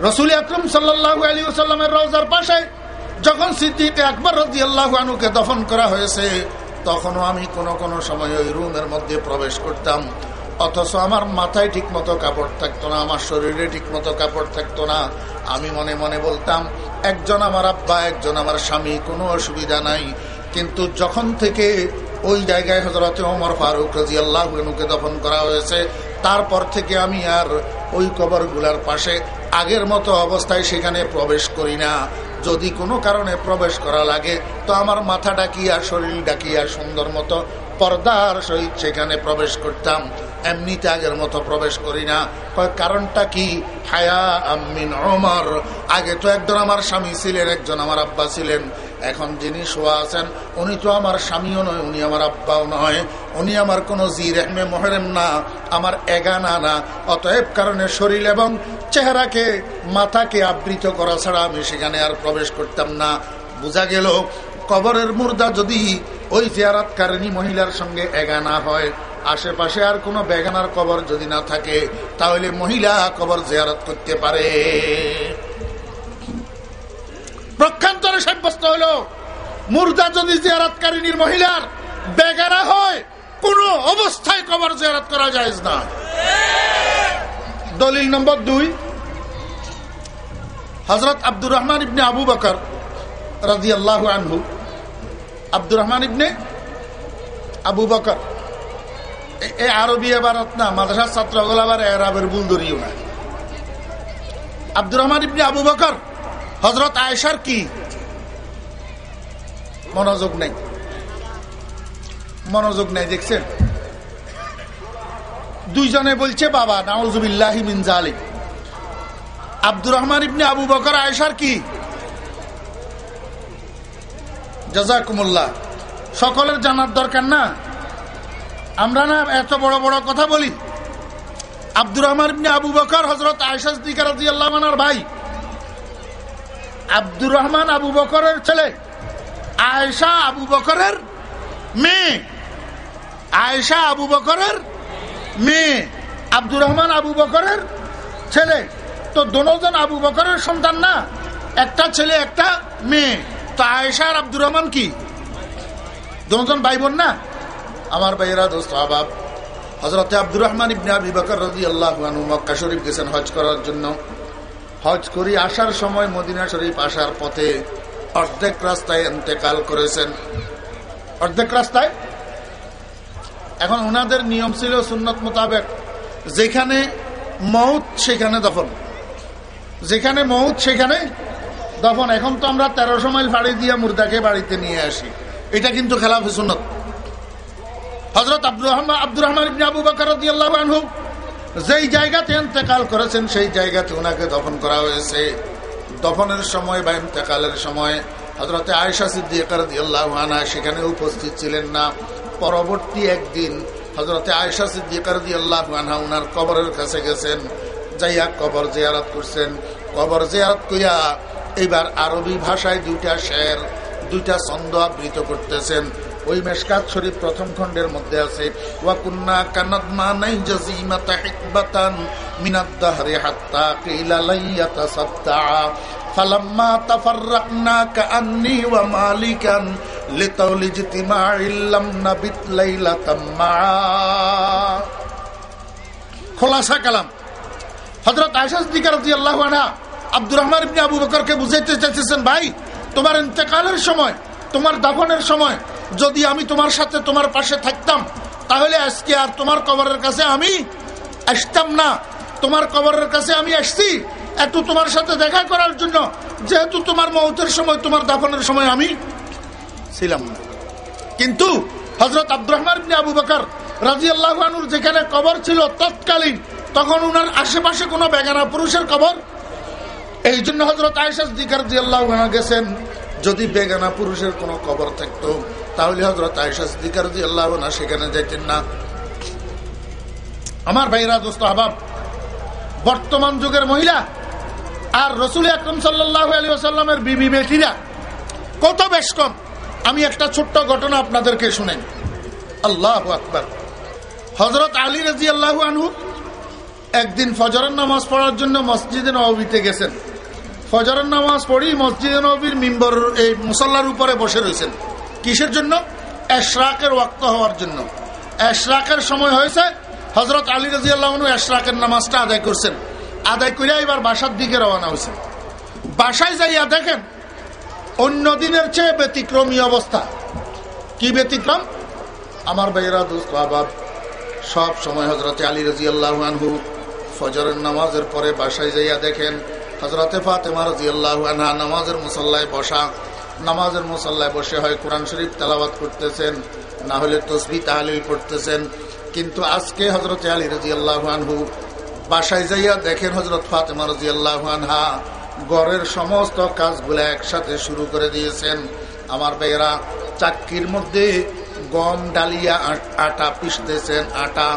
রাসূল আকরাম সাল্লাল্লাহু আলাইহি ওয়াসাল্লামের রওজার পাশে যখন সিদ্দিক আকবর রাদিয়াল্লাহু আনহুকে দফন করা হয়েছে, তখনও আমি কোনো সময় ওই রুমের মধ্যে প্রবেশ করতাম, অথচ আমার মাথায় ঠিক মতো কাপড় থাকতো না, আমার শরীরে ঠিক মতো কাপড় থাকতো না। আমি মনে মনে বলতাম, একজন আমার আব্বা, একজন আমার স্বামী, কোনো অসুবিধা নাই। কিন্তু যখন থেকে ওই জায়গায় হযরত ওমর ফারুক রাদিয়াল্লাহু আনহুকে দফন করা হয়েছে, তারপর থেকে আমি আর ওই কবরগুলার পাশে আগের মতো অবস্থায় সেখানে প্রবেশ করি না। যদি কোনো কারণে প্রবেশ করা লাগে তো আমার মাথা ডাকিয়া, শরীর ডাকিয়া সুন্দর মতো পর্দার সহিত সেখানে প্রবেশ করতাম, এমনিতে আগের মতো প্রবেশ করি না। কারণটা কি? হায়া আমিন ওমর। আগে তো একজন আমার স্বামী ছিলেন, একজন আমার আব্বা ছিলেন, এখন যিনি শোয়া আছেন উনি তো আমার স্বামীও নয়, উনি আমার আব্বাও নয়, উনি আমার কোনো জি রেহমে মহরেম না, আমার এগানা না। অতএব কারণে শরীর এবং চেহারাকে, মাথাকে আবৃত করা ছাড়া আমি সেখানে আর প্রবেশ করতাম না। বোঝা গেল, কবরের মুর্দা যদি ওই জিয়ারতকারিনী মহিলার সঙ্গে এগানা হয়, আশেপাশে আর কোনো বেগানার কবর যদি না থাকে, তাহলে মহিলা কবর জিয়ারত করতে পারে। প্রক্ষান্তরে সাব্যস্ত হলো, মুর্দা যদি জিয়ারতকারিনীর মহিলার বেগানা হয়, কোনো অবস্থায় কবর জিয়ারত করা জায়েজ না। দলিল নম্বর 2, হযরত আব্দুর রহমান ইবনে আবু বকর রাদিয়াল্লাহু আনহু, আব্দুর রহমান ইবনে আবু বকর, এই আরবি এবারত না, মাদ্রাসার ছাত্রগুলো আবার এরাবের ভুল ধরিও না। আব্দুর রহমান ইবনে আবু বকর হযরত আয়েশার কি? মনোযোগ নেই, মনোযোগ নেই, দেখছেন? দুইজনে বলছে বাবা, নাউযুবিল্লাহি মিন যালিক। আব্দুর রহমান ইবনে আবু বকর আয়েশার কি? জাযাকুমুল্লাহ। সকলের জানার দরকার না, আমরা না এত বড় বড় কথা বলি। আব্দুর রহমান ইবনে আবু বকর হযরত আয়েশা সিদ্দিকা রাদিয়াল্লাহু আনহার ভাই, আব্দুর রহমান আবু বকরের ছেলে, আয়েশা আবু বকরের মেয়ে, আয়েশা আবু বকরের মেয়ে, আব্দুর রহমান আবু বকরের ছেলে। তো দুজন আবু বকরের সন্তান না, একটা ছেলে একটা মেয়ে। তো আয়েশা আর আব্দুর রহমান কি দুজন ভাই বোন না? আমার ভাইয়েরা, দোস্ত আহবাব, হযরতে আব্দুর রহমান ইবনে আবি বকর রাদিয়াল্লাহু আনহু মক্কা শরীফ গেছেন হজ করার জন্য। হজ করি আসার সময় মদিনা শরীফ আসার পথে অর্ধেক রাস্তায় ইন্তেকাল করেছেন। অর্ধেক রাস্তায়। এখন ওনাদের নিয়ম ছিল সুন্নত মোতাবেক যেখানে মউত সেখানে দফন, যেখানে মউত সেখানে দফন। এখন তো আমরা 1300 মাইল ফাড়ি দিয়ে মুর্দাকে বাড়িতে নিয়ে আসি, এটা কিন্তু খেলাফে সুন্নত। হযরত আব্দুর রহমান ইবনে আবু বকর রাদিয়াল্লাহু আনহু যেই জায়গাতে ইন্তেকাল করেছেন সেই জায়গাতে ওনাকে দফন করা হয়েছে। দফনের সময় বা ইন্তেকালের সময় হযরতে আয়েশা সিদ্দিকা রাদিয়াল্লাহু আনহা সেখানে উপস্থিত ছিলেন না। পরবর্তী একদিন হযরতে আয়েশা সিদ্দিকা রাদিয়াল্লাহু আনহা ওনার কবরের কাছে গেছেন, যাইয়া কবর জিয়ারত করছেন। কবর জিয়ারত কইরা এবার আরবি ভাষায় দুইটা শের, দুইটা ছন্দ আবৃত করতেছেন। ওই মেশকাত শরীফ প্রথম খণ্ডের মধ্যে আছে, ওয়া কুন্না কানাদমা নাইজাজিমাতা হিকবাতান মিনাদ দাহরি হাত্তা কিলা লাইয়াতাসাত্তা ফালাম্মা তাফাররাকনা কাআন্নী ওয়া মালিকান লিতাউলি ইজতিমাইল লাম নাবিত লাইলাতাম মা। খোলাসা কালাম। হযরত আয়েশা সিদ্দিকা রাদিয়াল্লাহু আনহা আব্দুর রহমান ইবনে আবু বকরকে বুঝাইতে চাইতেছেন, ভাই তোমার ইন্তেকালের সময়, তোমার দাফনের সময় যদি আমি তোমার সাথে তোমার পাশে থাকতাম তাহলে আজকে আর তোমার কবরের কাছে আমি আসতাম না। তোমার কবরের কাছে আমি আসছি একটু তোমার সাথে দেখা করার জন্য, যেহেতু তোমার মওতের সময়, তোমার দাফনের সময় আমি ছিলাম না। কিন্তু হযরত আব্দুর রহমান ইবনে আবু বকর রাদিয়াল্লাহু আনহুর যেখানে কবর ছিল তৎকালীন, তখন উনার আশেপাশে কোনো বেগানা পুরুষের কবর। এই জন্য হযরত আয়েশা সিদ্দিকা রাদিয়াল্লাহু আনহা গেছেন, যদি বেগানা পুরুষের কোনো কবর থাকতো তাহলে হযরত আয়েশা সিদ্দিকা রাদিয়াল্লাহু আনহা সেখানে যেতেন না। আমার ভাইরা, দোস্ত আহবাব, বর্তমান যুগের মহিলা আর রাসূল আকরাম সাল্লাল্লাহু আলাইহি ওয়াসাল্লামের বিবি বেটিরা কত বেশ কম। আমি একটা ছোট্ট ঘটনা আপনাদেরকে শুনেন। আল্লাহু আকবার। হযরত আলী রাদিয়াল্লাহু আনহু একদিন ফজরের নামাজ পড়ার জন্য মসজিদে নববীতে গেছেন। ফজরের নামাজ পড়ি মসজিদে নববীর মিম্বর এই মুসাল্লার উপরে বসে রয়েছেন। কিসের জন্য? ইশরাকের ওয়াক্ত হওয়ার জন্য। ইশরাকের সময় হয়েছে, হযরত আলী রাদিয়াল্লাহু আনহু ইশরাকের নামাজটা আদায় করছেন। আদায় করে এবার বাসার দিকে রওনা হয়েছেন। বাসায় যাইয়া দেখেন অন্য দিনের চেয়ে ব্যতিক্রমী অবস্থা। কি ব্যতিক্রম? আমার ভাইয়েরা, দোস্ত আহবাব, সব সময় হযরত আলী রাদিয়াল্লাহু আনহু ফজরের নামাজের পরে বাসায় যাইয়া দেখেন হযরতে ফাতেমা রাদিয়াল্লাহু আনহা নামাজের মুসাল্লায় বসা। নামাজের মুসাল্লায় বসে হয় কোরআন শরীফ তেলাওয়াত করতেছেন, না হলে তাসবিহ তাহলিল পড়তেছেন। কিন্তু আজকে হযরত আলী রাদিয়াল্লাহু আনহু বাসায় যাইয়া দেখেন হযরত ফাতেমা রাদিয়াল্লাহু আনহা ঘরের সমস্ত কাজগুলো একসাথে শুরু করে দিয়েছেন। আমার ভাইয়েরা, চাক্কির মধ্যে গম ডালিয়া আটা পিষতেছেন, আটা।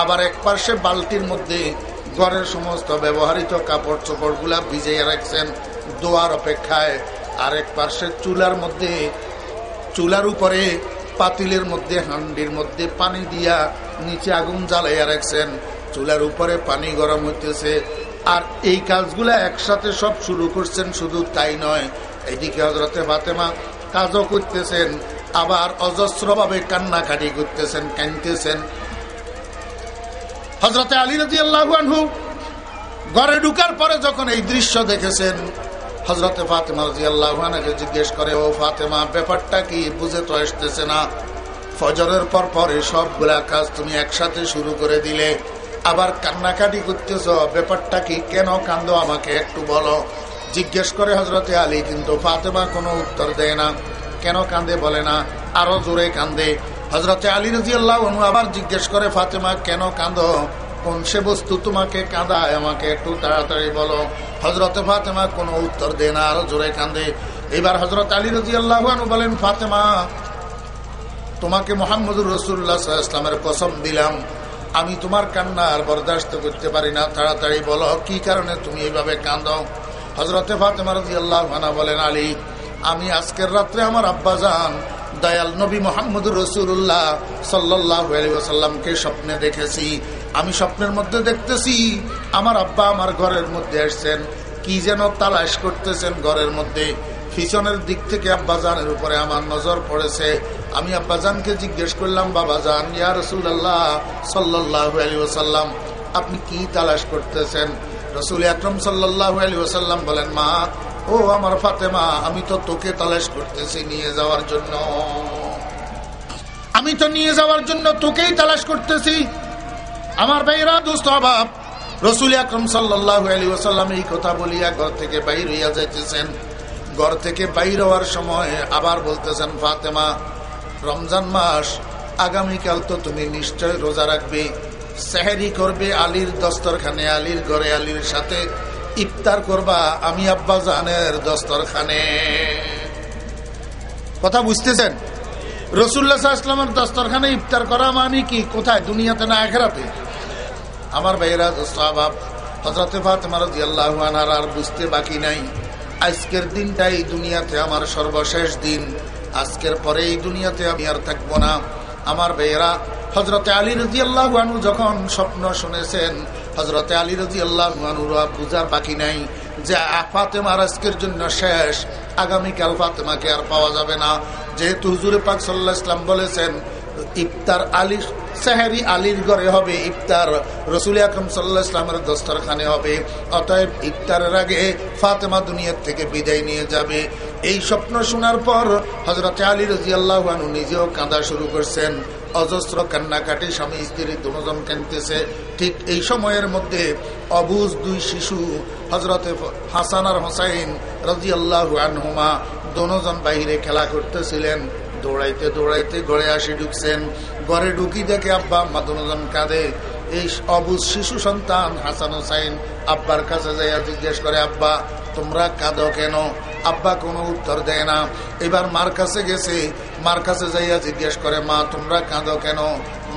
আবার এক পাশে বালতির মধ্যে ঘরের সমস্ত ব্যবহৃত কাপড় চোপড়গুলা ভিজিয়ে রাখছেন দোয়ার অপেক্ষায়। আরেক পাশে চুলার মধ্যে, চুলার উপরে পাতিলের মধ্যে, হান্ডির মধ্যে পানি দিয়া নিচে আগুন জ্বালাইয়া রাখছেন। চুলার উপরে পানি গরম হইতেছে। আর এই কাজগুলা একসাথে সব শুরু করছেন। শুধু তাই নয়, এদিকে হযরতে ফাতেমা কাজও করতেছেন, আবার অজস্রভাবে কান্নাকাটি করতেছেন, কাঁদতেছেন। হযরতে আলী রাদিয়াল্লাহু আনহু ঘরে ঢুকার পরে যখন এই দৃশ্য দেখেছেন, হযরতে ফাতেমা রাদিয়াল্লাহু আনহাকে জিজ্ঞেস করে, ও ফাতেমা, ব্যাপারটা কি? বুঝে তো আসতেছে না। ফজরের পর পরে সবগুলা কাজ তুমি একসাথে শুরু করে দিলে, আবার কান্নাকাটি করতেছ, ব্যাপারটা কি? কেন কান্দো? আমাকে একটু বলো। জিজ্ঞেস করে হযরতে আলী, কিন্তু ফাতেমা কোনো উত্তর দেয় না। কেন কান্দে বলে না, আরো জোরে কান্দে। হযরতে আলী রাদিয়াল্লাহু আনহু আবার জিজ্ঞেস করে, ফাতেমা কেন কাঁদো? কোন সে বস্তু তোমাকে কাঁদায়? আমাকে একটু তাড়াতাড়ি বলো। হযরতে ফাতেমা কোনো উত্তর দেয় না, আরো জোরে কান্দে। এবার হযরত আলী রাদিয়াল্লাহু আনহু বলেন, ফাতেমা, তোমাকে মুহাম্মদুর রাসূলুল্লাহ সাল্লাল্লাহু আলাইহি ওয়াসাল্লামের কসম দিলাম, আমি তোমার কান্না আর বরদাস্ত করতে পারি না। তাড়াতাড়ি বলো, কি কারণে তুমি এইভাবে কাঁদো? হযরতে ফাতেমা রাদিয়াল্লাহু আনহা বলেন, আলী, আমি আজকের রাত্রে আমার আব্বাজান দয়াল নবী মুহাম্মদুর রাসূলুল্লাহ সাল্লাল্লাহু আলাইহি ওয়াসাল্লামকে স্বপ্নে দেখেছি। আমি স্বপ্নের মধ্যে দেখতেছি আমার আব্বা আমার ঘরের মধ্যে আসছেন, কি যেন তালাশ করতেছেন ঘরের মধ্যে। পিছনের দিক থেকে আব্বাজানের উপরে আমার নজর পড়েছে। আমি আব্বাজানকে জিজ্ঞেস করলাম, বাবাজান, ইয়া রাসূলুল্লাহ সাল্লাল্লাহু আলাইহি ওয়াসাল্লাম, আপনি কি তালাশ করতেছেন? রাসূল আকরাম সাল্লাল্লাহু আলাইহি ওয়াসাল্লাম বলেন, মা, ও আমার ফাতেমা, আমি তো তোকে তালাশ করতেছি নিয়ে যাওয়ার জন্য। আমি তো নিয়ে যাওয়ার জন্য তোকেই তালাশ করতেছি। আমার ভাইরা, দোস্ত আবাব, রাসূল আকরাম সাল্লাল্লাহু আলাইহি ওয়াসাল্লাম এই কথা বলিয়া ঘর থেকে বাইর হইয়া যাইতেছেন। ঘর থেকে বাইর হওয়ার সময় আবার বলতেছেন, ফাতেমা, রমজান মাস, আগামীকাল তো তুমি নিশ্চয় রোজা রাখবে, সেহরি করবে আলীর দস্তরখানে, আলীর ঘরে, আলীর সাথে ইফতার করবা আমি আব্বাজানের দস্তরখানে। কথা বুঝতেছেন? রাসূলুল্লাহ সাল্লাল্লাহু আলাইহি ওয়াসাল্লামের দস্তরখানে ইফতার করা মানে কি? কোথায়? দুনিয়াতে না আখিরাতে? আমার ভাইয়েরা, সাহাবাব, হযরতে ফাতেমা রাদিয়াল্লাহু আনহার আর বুঝতে বাকি নাই, আজকের দিনটাই দুনিয়াতে আমার সর্বশেষ দিন, আজকের পরে এই দুনিয়াতে আমি আর থাকবো না। আমার ভাইয়েরা, হযরতে আলী রাদিয়াল্লাহু আনহু যখন স্বপ্ন শুনেছেন, হযরতে আলী রাদিয়াল্লাহু আনহুর বুঝার বাকি নাই যে ফাতেমার আজকের জন্য শেষ, আগামীকাল ফাতেমাকে আর পাওয়া যাবে না। যেহেতু হুজুর পাক সাল্লাল্লাহু আলাইহি ওয়াসাল্লাম বলেছেন ইফতার আলী, সেহরি আলীর ঘরে হবে, ইফতার রাসূল আকরাম সাল্লাল্লাহু আলাইহি ওয়াসাল্লামের দস্তরখানে হবে, অতএব ইফতারের আগে ফাতেমা দুনিয়ার থেকে বিদায় নিয়ে যাবে। এই স্বপ্ন শোনার পর হযরতে আলী রাদিয়াল্লাহু আনহু নিজেও কাঁদা শুরু করছেন। অজস্র কান্নাকাটি, স্বামী স্ত্রী দুজন কাঁদতেছে। ঠিক এই সময়ের মধ্যে অবুঝ দুই শিশু হযরতে হাসান আর হুসাইন রাদিয়াল্লাহু আনহুমা দুজন বাইরে খেলা করতেছিলেন। দৌড়াইতে দৌড়াইতে ঘরে আসি ঢুকছেন। ঘরে ঢুকি দেখে আব্বা আম্মা দুজন কাঁদে। এই অবুঝ শিশু সন্তান হাসান হুসাইন আব্বার কাছে যাইয়া জিজ্ঞেস করে, আব্বা, তোমরা কাঁদো কেন? আব্বা কোনো উত্তর দেয় না। এবার মার কাছে গেছে, মার কাছে যাইয়া জিজ্ঞেস করে, মা, তোমরা কাঁদো কেন?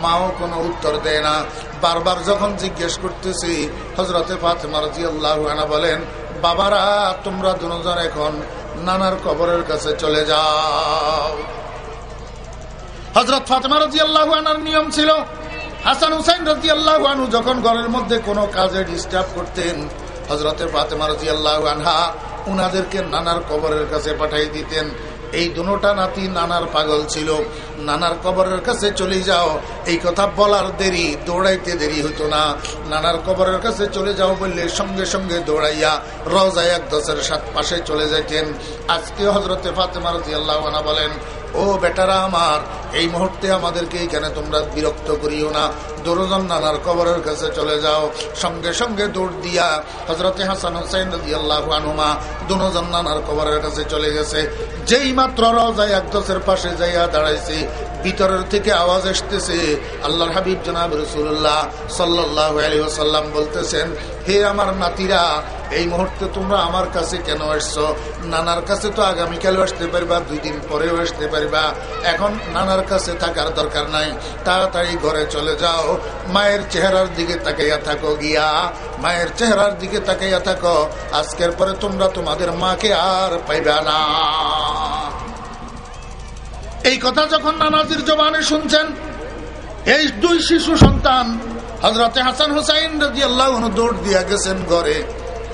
মাও কোনো উত্তর দেয় না। বারবার যখন জিজ্ঞেস করতেছি, হযরতে ফাতেমা রাদিয়াল্লাহু আনহা বলেন, বাবারা, তোমরা দুজন এখন নানার কবরের কাছে চলে যাও। হযরত ফাতেমা রাদিয়াল্লাহু আনহার নিয়ম ছিল, হাসান হুসাইন রাদিয়াল্লাহু আনহু যখন ঘরের মধ্যে কোনো কাজে ডিস্টার্ব করতেন, হযরতে ফাতেমা রাদিয়াল্লাহু আনহা উনাদেরকে নানার কবরের কাছে পাঠিয়ে দিতেন। এই দুটা নাতি নানার পাগল ছিল। নানার কবরের কাছে চলে যাও, এই কথা বলার দেরি, দৌড়াইতে দেরি হতো না। নানার কবরের কাছে চলে যাও বললে সঙ্গে সঙ্গে দৌড়াইয়া রওজায়ে আকদাসের সাত পাশে চলে যেতেন। আজকে হযরতে ফাতেমা রাদিয়াল্লাহু আনহা বলেন, ও বেটারা আমার, এই মুহূর্তে আমাদেরকে এখানে তোমরা বিরক্ত করিও না, দুজন নানার কবরের কাছে চলে যাও। সঙ্গে সঙ্গে দৌড় দিয়া হযরতে হাসান হুসাইন রাদিয়াল্লাহু আনহুমা দুজন নানার কবরের কাছে চলে গেছে। যেই মাত্র রওজায়ে আকদাসের পাশে যাইয়া দাঁড়াইছে, ভিতরের থেকে আওয়াজ আসতেছে, আল্লাহর হাবিব জনাব রাসূলুল্লাহ সাল্লাল্লাহু আলাইহি ওয়াসাল্লাম বলতেছেন, হে আমার নাতিরা, এই মুহূর্তে তোমরা আমার কাছে কেন আসছো? নানার কাছে তো আগামীকাল আসতে পারবা, 2 দিন পরেও আসতে পারবা, এখন নানার কাছে থাকার দরকার নাই, তাড়াতাড়ি ঘরে চলে যাও। মায়ের চেহারার দিকে তাকাইয়া থাকো, গিয়া মায়ের চেহারার দিকে তাকাইয়া থাকো, আজকের পরে তোমরা তোমাদের মাকে আর পাইবা না। এই কথা যখন নানাজির জবানে শুনছেন, এই 2 শিশু সন্তান হযরতে হাসান হুসাইন রাদিয়াল্লাহু আনহু দৌড় দিয়া গেছেন ঘরে,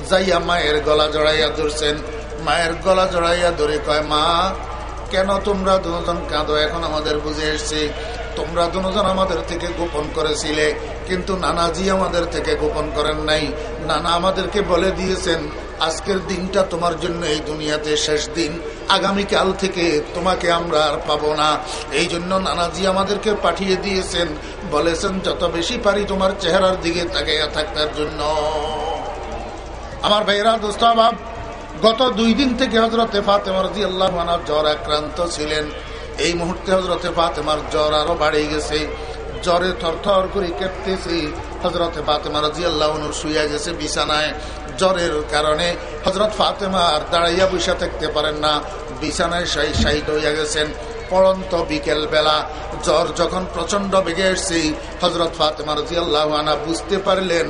যাইয়া মায়ের গলা জড়াইয়া ধরছেন। মায়ের গলা জড়াইয়া ধরে কয়, মা, কেন তোমরা দুজন কাঁদো? এখন আমাদের বুঝে এসছে তোমরা দুজন আমাদের থেকে গোপন করেছিলে, কিন্তু নানাজি আমাদের থেকে গোপন করেন নাই। নানা আমাদেরকে বলে দিয়েছেন আজকের দিনটা তোমার জন্য এই দুনিয়াতে শেষ দিন, আগামীকাল থেকে তোমাকে আমরা আর পাবো না। এই জন্য নানাজি আমাদেরকে পাঠিয়ে দিয়েছেন, বলেছেন যত বেশি পারি তোমার চেহারার দিকে তাকাইয়া থাকার জন্য। আমার ভাইরা, দোস্ত আহবাব, গত 2 দিন থেকে হযরতে ফাতেমা রাদিয়াল্লাহু আনহা জ্বর আক্রান্ত ছিলেন। এই মুহূর্তে হযরতে ফাতেমার জ্বর আরো বেড়ে গেছে, জ্বরে থরথর করে কেঁপতেছে। হযরতে ফাতেমা রাদিয়াল্লাহু আনহা শুয়ে গেছে বিছানায়। জ্বরের কারণে হযরত ফাতেমা আর দাঁড়াইয়া বসে থাকতে পারেন না, বিছানায় শায়িত হইয়া গেছেন। পড়ন্ত বিকেল বেলা জ্বর যখন প্রচন্ড বেগে এসেছে, হযরত ফাতেমা রাদিয়াল্লাহু আনহা বুঝতে পারলেন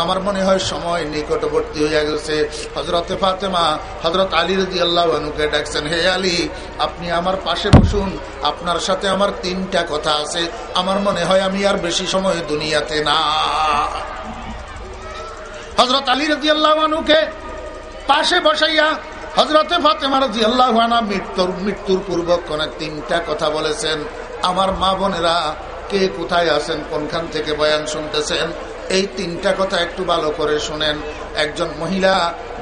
আমার মনে হয় সময় নিকটবর্তী হয়ে গেছে। হযরতে ফাতেমা হযরত আলী রাদিয়াল্লাহু আনহুকে ডাকছেন, হে আলী, আপনি আমার পাশে বসুন, আপনার সাথে আমার 3টা কথা আছে। আমার মনে হয় আমি আর বেশি সময় দুনিয়াতে না। হযরত আলী রাদিয়াল্লাহু আনহুকে পাশে বসাইয়া হযরতে ফাতেমা রাদিয়াল্লাহু আনহা মৃত্যুর পূর্বক্ষণে 3টা কথা বলেছেন। আমার মা বোনেরা কে কোথায় আছেন, কোনখান থেকে বয়ান শুনতেছেন, এই 3টা কথা একটু ভালো করে শুনেন। একজন মহিলা,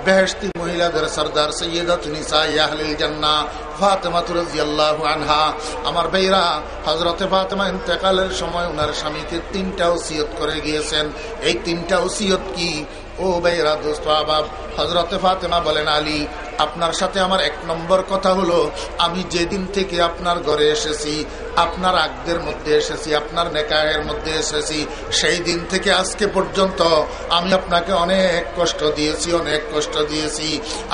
বেহেশতি মহিলাদের সরদার সৈয়দাত নিসায়ে আহলিল জান্নাহ ফাতেমা রাদিয়াল্লাহু আনহা। আমার ভাইরা, হযরতে ফাতেমা ইন্তেকালের সময় ওনার স্বামীকে 3টা ওসিয়ত করে গিয়েছেন। এই 3টা ওসিয়ত কি? ও ভাইরা, দোস্ত আহবাব, হযরতে ফাতেমা বলেন, আলী, আপনার সাথে আমার 1 নম্বর কথা হলো, আমি যেদিন থেকে আপনার ঘরে এসেছি, আপনার আগদের মধ্যে এসেছি, আপনার নেকাহের মধ্যে এসেছি, সেই দিন থেকে আজকে পর্যন্ত আমি আপনাকে অনেক কষ্ট দিয়েছি, অনেক কষ্ট দিয়েছি।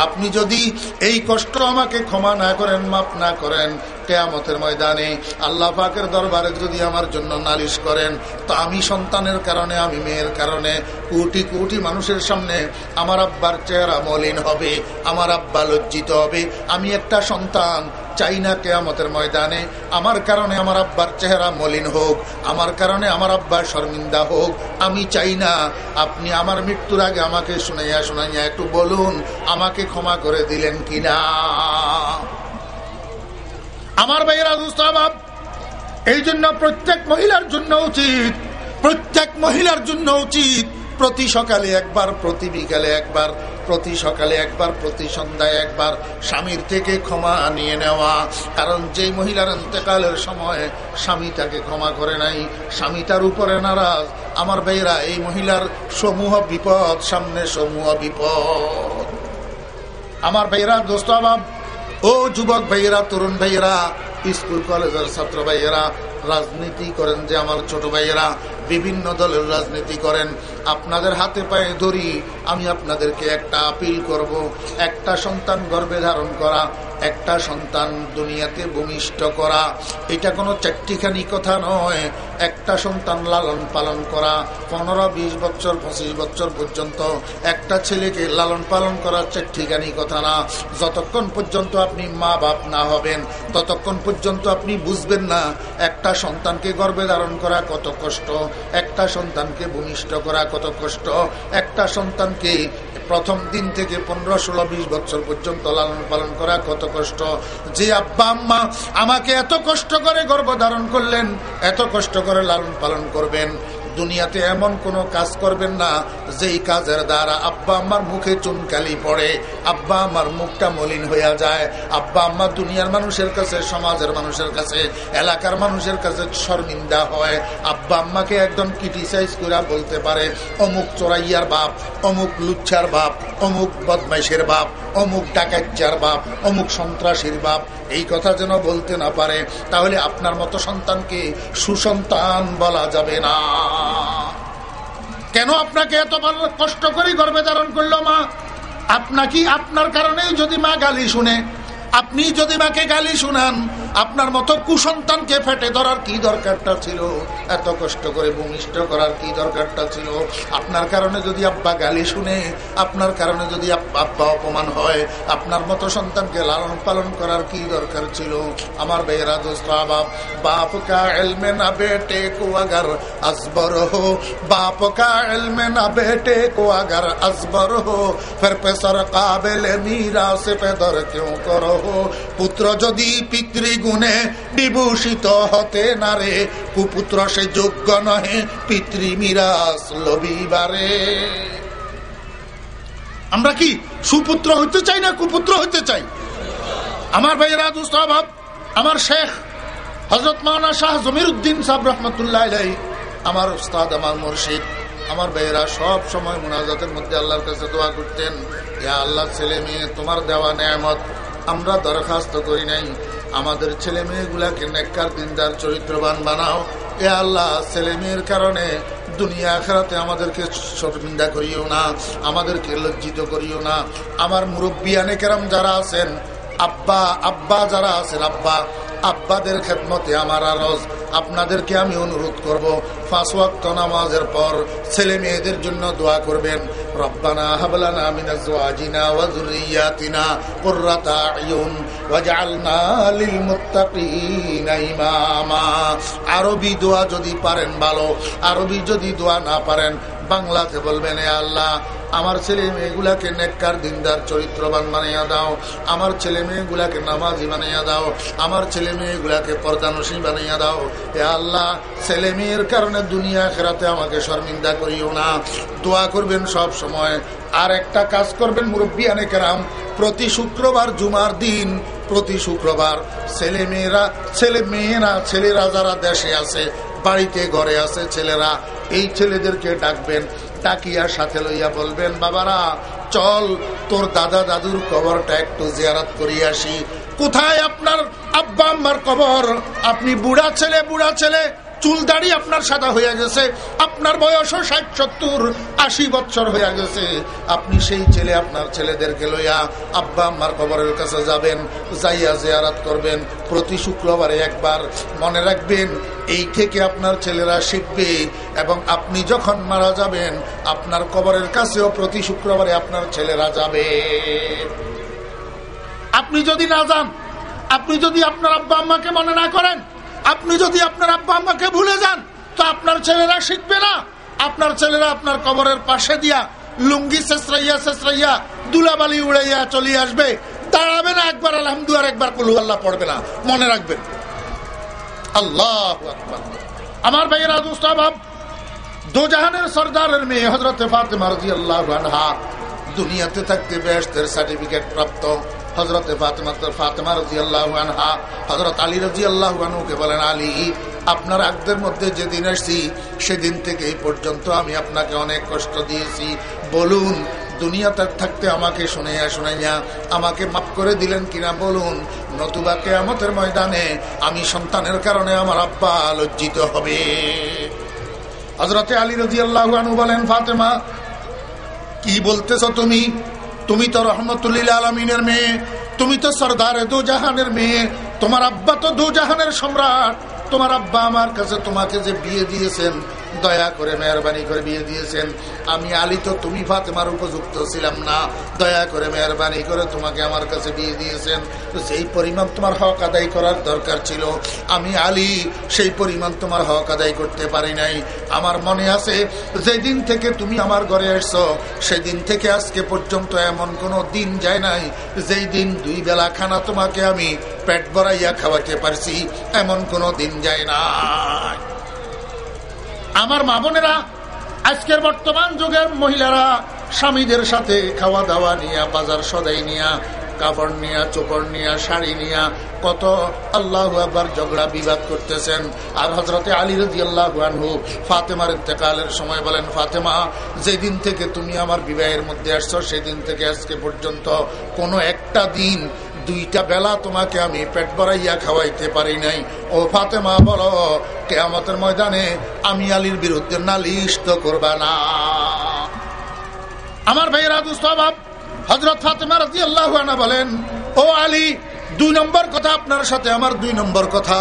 আপনি যদি এই কষ্ট আমাকে ক্ষমা না করেন, মাফ না করেন, কিয়ামতের ময়দানে আল্লাহ পাকের দরবারে যদি আমার জন্য নালিশ করেন, তো আমি সন্তানের কারণে, আমি মেয়ের কারণে কোটি কোটি মানুষের সামনে আমার আব্বার চেহারা মলিন হবে, আমার আব্বা লজ্জিত হবে। আমি একটা সন্তান, চাই না কিয়ামতের ময়দানে আমার কারণে আমার আব্বার চেহারা মলিন হোক, আমার কারণে আমার আব্বার শর্মিন্দা হোক। আমি চাই না। আপনি আমার মৃত্যুর আগে আমাকে শুনাইয়া একটু বলুন, আমাকে ক্ষমা করে দিলেন কিনা। আমার ভাইয়েরা, দুস্তাবাব, এই জন্য প্রত্যেক মহিলার জন্য উচিত, প্রত্যেক মহিলার জন্য উচিত প্রতি সকালে একবার, প্রতি বিকালে একবার, প্রতি সকালে একবার, প্রতি সন্ধ্যায় একবার স্বামীর থেকে ক্ষমা নিয়ে নেওয়া। কারণ যেই মহিলার ইন্তেকালের সময় স্বামী তাকে ক্ষমা করে নাই, স্বামী তার উপরে নারাজ, আমার ভাইয়েরা, এই মহিলার সমূহ বিপদ, সামনে সমূহ বিপদ। আমার ভাইয়েরা, দোস্ত আবাব, ও যুবক ভাইয়েরা, তরুণ ভাইয়েরা, স্কুল কলেজের ছাত্র ভাইয়েরা, রাজনীতি করেন যে আমার ছোট ভাইয়েরা, বিভিন্ন দলের রাজনীতি করেন, আপনাদের হাতে পায়ে ধরি আমি আপনাদেরকে একটা আপিল করব। একটা সন্তান গর্ভে ধারণ করা, একটা সন্তান দুনিয়াতে ভূমিষ্ঠ করা, এটা কোনো চারটিখানি কথা নয়। একটা সন্তান লালন পালন করা 15-20 বছর 25 বছর পর্যন্ত একটা ছেলেকে লালন পালন করা চারটিখানি কথা না। যতক্ষণ পর্যন্ত আপনি মা বাপ না হবেন, ততক্ষণ পর্যন্ত আপনি বুঝবেন না একটা সন্তানকে গর্ভে ধারণ করা কত কষ্ট, একটা সন্তানকে ভূমিষ্ঠ করা কত কষ্ট, একটা সন্তানকে প্রথম দিন থেকে 15-16-20 বছর পর্যন্ত লালন পালন করা কত কষ্ট। যে আব্বা আম্মা আমাকে এত কষ্ট করে গর্ভধারণ করলেন, এত কষ্ট করে লালন পালন করবেন, দুনিয়াতে এমন কোনো কাজ করবেন না যেই কাজের দ্বারা আব্বা আম্মার মুখে চুনকালি পড়ে, আব্বা আম্মার মুখটা মলিন হয়ে যায়, আব্বা আম্মা দুনিয়ার মানুষের কাছে, সমাজের মানুষের কাছে, এলাকার মানুষের কাছে শর্মিন্দা হয়। আব্বা আম্মাকে একদম ক্রিটিসাইজ করে বলতে পারে, অমুক চোরাইয়ার বাপ, অমুক লুচ্ছার বাপ, অমুক বদমাইশের বাপ, অমুক ডাকাইচ্চার বাপ, অমুক সন্ত্রাসীর বাপ। এই কথা যেন বলতে না পারে, তাহলে আপনার মতো সন্তানকে সুসন্তান বলা যাবে না। কেন আপনাকে এত কষ্ট করে গর্ভে ধারণ করলো মা? আপনাকে, আপনার কারণেই যদি মা গালি শুনে, আপনি যদি মাকে গালি শুনান, আপনার মতো কুসন্তানকে ফেটে ধরার কি দরকারটা ছিল? এত কষ্ট করে ভূমিষ্ঠ করার কি দরকারটা ছিল? আপনার কারণে যদি আব্বা গালি শুনে, আপনার কারণে যদি আব্বা অপমান হয়, আপনার মতো সন্তানকে লালন পালন করার কি দরকার ছিল? আমার বেরা দোস্ত আবাব, বাপ কা ইলমে না বেটে কো আগার আসবর হো, বাপ কা ইলমে না বেটে কো আগার আসবর হো, ফির পেসর কাবিলে মিরাস পে দর কিউ করো। পুত্র যদি পিতৃ গুণে বিভূষিত হতে না রে, কুপুত্র সে যোগ্য নহে পিতৃ মিরাস লবিবারে। আমরা কি সুপুত্র হইতে চাই না কুপুত্র হইতে চাই? আমার ভাইয়েরা, দোস্ত আহবাব, আমার শেখ হযরত মাওলানা শাহ জমিরউদ্দিন সাহেব রহমতুল্লাহ আলাইহি, আমার উস্তাদ, আমার মুর্শিদ, আমার ভাইয়েরা সব সময় মুনাজাতের মধ্যে আল্লাহর কাছে দোয়া করতেন, ইয়া আল্লাহ, ছেলে মেয়ে তোমার দেওয়া নেয়ামত, আমরা দরখাস্ত করি নাই, আমাদের ছেলে মেয়েগুলাকে নেককার দিনদার চরিত্রবান বানাও। এ আল্লাহ, ছেলে মেয়ের কারণে দুনিয়া আখিরাতে আমাদেরকে শর্মিন্দা করিও না, আমাদেরকে লজ্জিত করিও না। আমার মুরব্বিয়ানে কেরাম যারা আছেন, আব্বা যারা আছেন, আব্বা আব্বাদের খেদমতে আমার আরজ, আপনাদেরকে আমি অনুরোধ করব 5 ওয়াক্ত নামাজের পর ছেলে মেয়েদের জন্য দোয়া করবেন। রব্বানা হাব লানা মিন আজওয়াজিনা ওয়া যুররিয়াতিনা কুররাতা আয়ুন ওয়াজআলনা লিল মুত্তাকিনা ইমামা। আরবি দোয়া যদি পারেন ভালো, আরবি যদি দোয়া না পারেন বাংলাতে বলবেন, এ আল্লাহ আমার ছেলে মেয়েগুলাকে নেককার দিনদার চরিত্রবান বানাইয়া দাও, আমার ছেলে মেয়েগুলাকে নামাজি বানাইয়া দাও, আমার ছেলে মেয়েগুলাকে পর্দানসী বানাইয়া দাও। এ আল্লাহ ছেলে মেয়ের কারণে দুনিয়া আখিরাতে আমাকে শর্মিন্দা করিও না। দোয়া করবেন সব সময়। আর একটা কাজ করবেন মুরব্বিয়ানে কেরাম, প্রতি শুক্রবার জুমার দিন, প্রতি শুক্রবার ছেলেরা যারা দেশে আছে, বাড়িতে ঘরে আছে ছেলেরা, এই ছেলেদেরকে ডাকবেন, ডাকিয়া সাথে লইয়া বলবেন, বাবারা চল তোর দাদা দাদুর কবরটা একটু জিয়ারত করিয়ে আসি। কোথায় আপনার আব্বা আম্মার কবর? আপনি বুড়া ছেলে, চুল দাড়ি আপনার সাদা হয়ে গেছে, আপনার বয়সও 60-70-80 বছর হয়ে গেছে। আপনি সেই ছেলে আপনার ছেলেদেরকে লইয়া আব্বা আম্মার কবরের কাছে যাবেন, যাইয়া জিয়ারত করবেন প্রতি শুক্রবারে একবার। মনে রাখবেন এই থেকে আপনার ছেলেরা শিখবে, এবং আপনি যখন মারা যাবেন আপনার কবরের কাছেও প্রতি শুক্রবারে আপনার ছেলেরা যাবে। আপনি যদি না যান, আপনি যদি আপনার আব্বা আম্মাকে মনে না করেন, আপনি যদি আপনার আব্বা আম্মাকে ভুলে যান, তো আপনার ছেলেরা শিখবে না। আপনার ছেলেরা আপনার কবরের পাশে দিয়া লুঙ্গি শেষরাইয়া দুলাবালি উড়াইয়া চলে আসবে, দাঁড়াবে না, একবার আলহামদুলিল্লাহ একবার কুল আল্লাহ পড়বে না। মনে রাখবেন। আল্লাহু আকবার। আমার ভাইয়েরা দুস্তাবাব, দো জাহানের সরদারের মেয়ে হযরত ফাতেমা রাদিয়াল্লাহু আনহা দুনিয়াতে থাকতে বেহেশতের সার্টিফিকেট প্রাপ্ত হযরত ফাতেমা রাদিয়াল্লাহু আনহা হযরত আলী রাদিয়াল্লাহু আনহুকে বলেন, আলী আপনার আগদের মধ্যে যেদিন আসছি সেদিন থেকে এই পর্যন্ত আমি আপনাকে অনেক কষ্ট দিয়েছি, বলুন দুনিয়াতে থাকতে আমাকে শুনাইয়া আমাকে মাফ করে দিলেন কিনা বলুন, নতুবা কিয়ামতের ময়দানে আমি সন্তানের কারণে আমার আব্বা লজ্জিত হবে। হযরত আলী রাদিয়াল্লাহু আনহু বলেন, ফাতেমা কি বলতেছো তুমি? তুমি তো রহমতুল্লিল আলামিনের মেয়ে, তুমি তো সরদারে দো জাহানের মেয়ে, তোমার আব্বা তো দো জাহানের সম্রাট। তোমার আব্বা আমার কাছে তোমাকে যে বিয়ে দিয়েছেন, দয়া করে মেহরবানি করে বিয়ে দিয়েছেন। আমি আলী তো তুমি ফাতেমার উপযুক্ত ছিলাম না, দয়া করে মেহরবানি করে তোমাকে আমার কাছে বিয়ে দিয়েছেন। তো সেই পরিমাণ তোমার হক আদায় করার দরকার ছিল, আমি আলী সেই পরিমাণ তোমার হক আদায় করতে পারি নাই। আমার মনে আছে যেদিন থেকে তুমি আমার ঘরে এসছো সেদিন থেকে আজকে পর্যন্ত এমন কোনো দিন যায় নাই যেই দিন 2 বেলা খানা তোমাকে আমি পেট ভরাইয়া খাওয়াতে পারছি, এমন কোনো দিন যায় না। আমার মা বোনেরা, আজকের বর্তমান যুগের মহিলারা স্বামীদের সাথে খাওয়া দাওয়া নিয়ে, বাজার সদাই নিয়া, কাপড় নিয়া, চোপড় নিয়া, শাড়ি নিয়া কত আল্লাহু আকবার ঝগড়া বিবাদ করতেছেন। আর হযরতে আলী রাদিয়াল্লাহু আনহু ফাতেমার ইন্তেকালের সময় বলেন, ফাতেমা যেদিন থেকে তুমি আমার বিবাহের মধ্যে আসছো সেদিন থেকে আজকে পর্যন্ত কোনো একটা দিন 2টা বেলা তোমাকে আমি পেট ভরাইয়া খাওয়াইতে পারি নাই। ও ফাতেমা বলো, কিয়ামতের ময়দানে আমি আলীর বিরুদ্ধে নালিশ তো করবা না? আমার ভাইয়েরা দুস্তাবাব, হযরত ফাতেমা রাদিয়াল্লাহু আনহা বলেন, ও আলী 2 নম্বর কথা আপনার সাথে আমার 2 নম্বর কথা,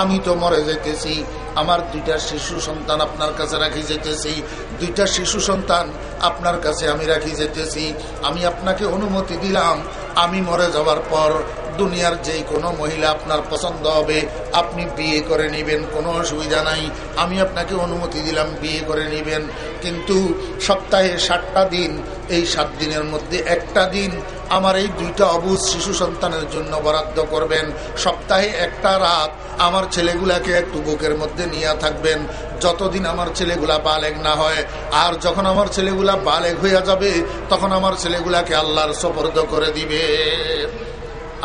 আমি তো মরে যাইতেছি, আমার 2টা শিশু সন্তান আপনার কাছে রাখি যেতেছি, 2টা শিশু সন্তান আপনার কাছে আমি রাখি যেতেছি। আমি আপনাকে অনুমতি দিলাম, আমি মরে যাওয়ার পর দুনিয়ার যেই কোনো মহিলা আপনার পছন্দ হবে আপনি বিয়ে করে নেবেন, কোনো অসুবিধা নাই। আমি আপনাকে অনুমতি দিলাম, বিয়ে করে নেবেন, কিন্তু সপ্তাহে 7টা দিন, এই 7 দিনের মধ্যে একটা দিন আমার এই 2টা অবুঝ শিশু সন্তানের জন্য বরাদ্দ করবেন। সপ্তাহে একটা রাত আমার ছেলেগুলাকে একটু বুকের মধ্যে নিয়ে থাকবেন যতদিন আমার ছেলেগুলা বালেগ না হয়। আর যখন আমার ছেলেগুলা বালেগ হইয়া যাবে তখন আমার ছেলেগুলাকে আল্লাহর সুপর্দ করে দিবে।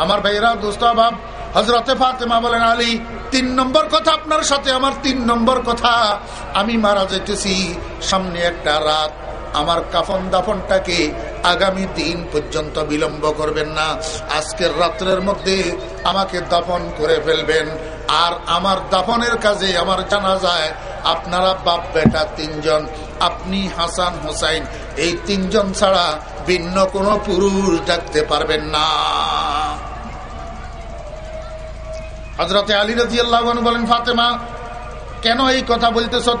আমার ভাইয়েরা দোস্তাবাব, হযরতে ফাতেমা বলেন, আলী 3 নম্বর কথা আপনার সাথে আমার 3 নম্বর কথা, আমি মারা যাইতেছি, সামনে একটা রাত আমার কাফন দাফনটাকে আগামী দিন পর্যন্ত বিলম্ব করবেন না, আজকের রাত্রের মধ্যে আমাকে দাফন করে ফেলবেন। আর আমার দাফনের কাজে, আমার জানাজায় আপনারা বাপ বেটা 3 জন, আপনি হাসান হোসাইন, এই 3 জন ছাড়া ভিন্ন কোনো পুরুষ ডাকতে পারবেন না। হযরতে আলী রাদিয়াল্লাহু আনহু বলেন, ফাতেমা কেন এই কথা বলতেছো?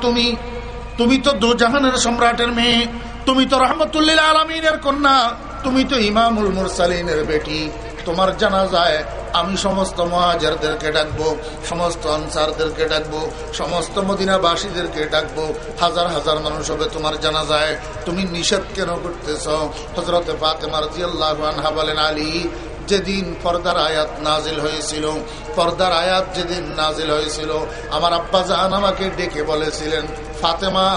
তুমি তো দোজাহানের সম্রাটের মেয়ে, তুমি তো রাহমাতুল লিল আলামিনের কন্যা, তুমি তো ইমামুল মুরসালিনের বেটি। তোমার জানাজায় আমি সমস্ত মুহাজিরদেরকে ডাকবো, সমস্ত আনসারদেরকে ডাকবো, সমস্ত মদিনাবাসীদেরকে ডাকবো, হাজার হাজার মানুষ হবে তোমার জানাজায়, তুমি নিষেধ কেন করতেছ? হযরতে ফাতেমা রাদিয়াল্লাহু আনহা বলেন, আলী, যেদিন পর্দার আয়াত নাজিল হয়েছিল, পর্দার আয়াত যেদিন নাজিল হয়েছিল, আমার আব্বাজান আমাকে ডেকে বলেছিলেন, ফাতেমা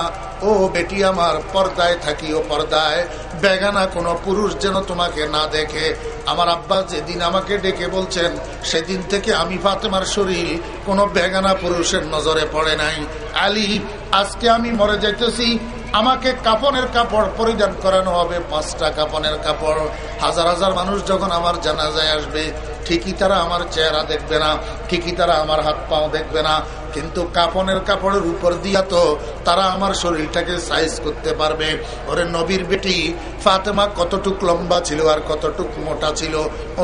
ও বেটি আমার, পর্দায় থাকিও, পর্দায়, বেগানা কোনো পুরুষ যেন তোমাকে না দেখে। আমার আব্বা যেদিন আমাকে ডেকে বলছেন, সেদিন থেকে আমি ফাতেমার শরীর কোনো বেগানা পুরুষের নজরে পড়ে নাই। আলী, আজকে আমি মরে যাইতেছি, আমাকে কাফনের কাপড় পরিধান করানো হবে, 5টা কাফনের কাপড়। হাজার হাজার মানুষ যখন আমার জানাজায় আসবে, ঠিকই তারা আমার চেহারা দেখবে না, ঠিকই তারা আমার হাত পাও দেখবে না, কিন্তু কাফনের কাপড়ের উপর দিয়া তো তারা আমার শরীরটাকে সাইজ করতে পারবে। ওরে নবীর বেটি ফাতেমা কতটুক লম্বা ছিল আর কতটুক মোটা ছিল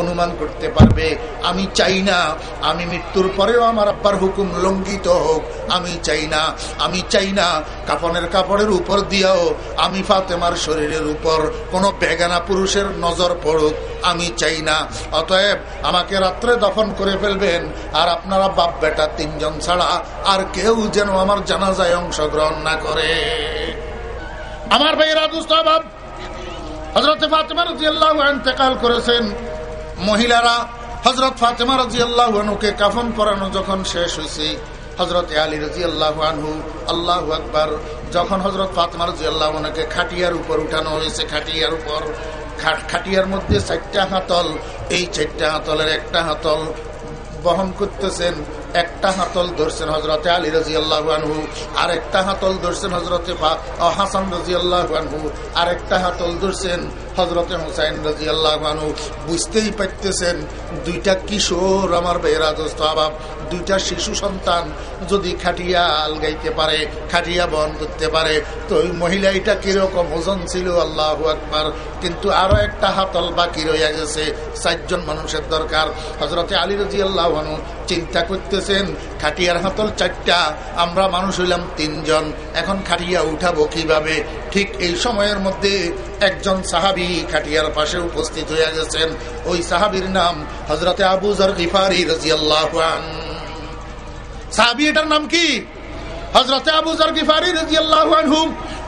অনুমান করতে পারবে। আমি চাই না আমি মৃত্যুর পরেও আমার আব্বার হুকুম লঙ্ঘিত হোক, আমি চাই না কাফনের কাপড়ের উপর দিয়াও আমি ফাতেমার শরীরের উপর কোনো বেগানা পুরুষের নজর পড়ুক, আমি চাই না। অতএব আমাকে রাত্রে দফন করে ফেলবেন, আর আপনারা বাপ বেটা 3 জন ছাড়া আর কেউ যেন আমার জানাজায় অংশগ্রহণ না করে। আমার ভাইয়েরা, দুস্তাবাব, হযরত ফাতেমা রাদিয়াল্লাহু আনহা ইন্তেকাল করেছেন। মহিলারা হযরত ফাতেমা রাদিয়াল্লাহু আনহুকে কাফন পরানো যখন শেষ হয়েছে, হযরত আলী রাদিয়াল্লাহু আনহু, আল্লাহু আকবার, যখন হযরত ফাতেমা রাদিয়াল্লাহু আনহাকে খাটিয়ার উপর উঠানো হয়েছে, খাটিয়ার উপর, খাটিয়ার মধ্যে 4টা হাতল, এই 4টা হাতলের একটা হাতল বহন করতেছেন, একটা হাতল ধরছেন হযরতে আলী রাদিয়াল্লাহু আনহু, আর একটা হাতল ধরছেন হযরতে হাসান রাদিয়াল্লাহু আনহু, আর একটা হাতল ধরছেন হযরতে হুসাইন রাদিয়াল্লাহু আনহু। বুঝতেই পারতেছেন 2টা কিশোর, আমার ভাইয়েরা, দোস্ত আবাব, 2টা শিশু সন্তান যদি খাটিয়া আলগাইতে পারে, খাটিয়া বহন করতে পারে, তো ওই মহিলা এটা কিরকম ওজন ছিল, আল্লাহু আকবার। কিন্তু আরো একটা হাতল বাকি রয়ে গেছে, 4 জন মানুষের দরকার। হযরতে আলী রাদিয়াল্লাহু আনহু চিন্তা করতেছেন, খাটিয়ার হাতল 4টা, আমরা মানুষ হইলাম 3 জন, এখন খাটিয়া উঠাবো কিভাবে? ঠিক এই সময়ের মধ্যে একজন সাহাবী খাটিয়ার পাশে উপস্থিত হয়ে গেছেন। ওই সাহাবীর নাম হযরতে আবু যর গিফারি রাদিয়াল্লাহু আনহু। সাহাবী, এটার নাম কি? হযরতে আবু যর গিফারি রাদিয়াল্লাহু আনহু।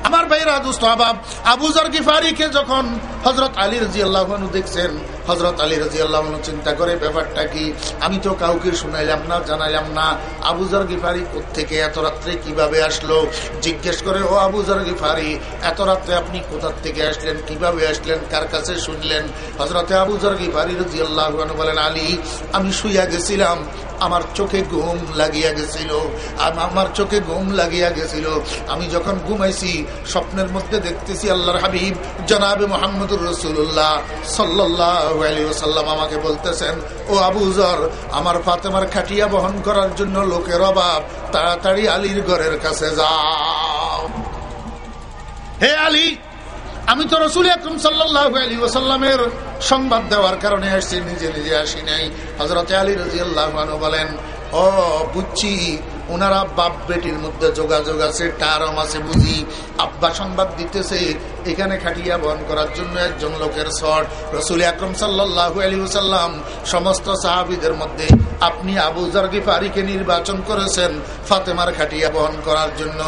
আমার ভাইরা, দোস্ত আবাব, আবু যর গিফারিকে যখন হযরত আলী রাদিয়াল্লাহু আনহু দেখছেন, হযরত আলী রাদিয়াল্লাহু আনহু চিন্তা করে, ব্যাপারটা কি? আমি তো কাউকে শুনাইলাম না, জানাইলাম না, আবু যর গিফারি কোত্থেকে এত রাত্রে কিভাবে আসলো? জিজ্ঞেস করে, ও আবু যর গিফারি, এত রাত্রে আপনি কোথা থেকে আসলেন, কিভাবে আসলেন, কার কাছে শুনলেন? হযরতে আবু যর গিফারি রাদিয়াল্লাহু আনহু বলেন, আলী, আমি শুইয়া গেছিলাম, আমার চোখে ঘুম লাগিয়া গেছিল, আমি যখন ঘুমাইছি স্বপ্নের মধ্যে দেখতেছি আল্লাহর হাবিব জনাবে মুহাম্মদুর রাসূলুল্লাহ সাল্লাল্লাহু আলাইহি ওয়াসাল্লাম আমাকে বলতেছেন, ও আবু যর, আমার ফাতেমার খাটিয়া বহন করার জন্য লোকের অভাব, তাড়াতাড়ি আলীর ঘরের কাছে যাও। হে আলী, আমি তো রাসূল আকরাম সাল্লাল্লাহু আলাইহি ওয়াসাল্লামের সংবাদ দেওয়ার কারণে আসছি, নিজে নিজে আসি নাই। হযরত আলী রাদিয়াল্লাহু আনহু বলেন, ও বুঝছি, ওনারা বাপ বেটির মধ্যে যোগাযোগ আছে, টারম আছে বুঝি। আব্বা সংবাদ দিতেছে এখানে খাটিয়া বহন করার জন্য একজন লোকের শট। রাসূল আকরাম সাল্লাল্লাহু আলাইহি ওয়াসাল্লাম সমস্ত সাহাবীদের মধ্যে আপনি আবু যর গিফারিকে নির্বাচন করেছেন ফাতেমার খাটিয়া বহন করার জন্য।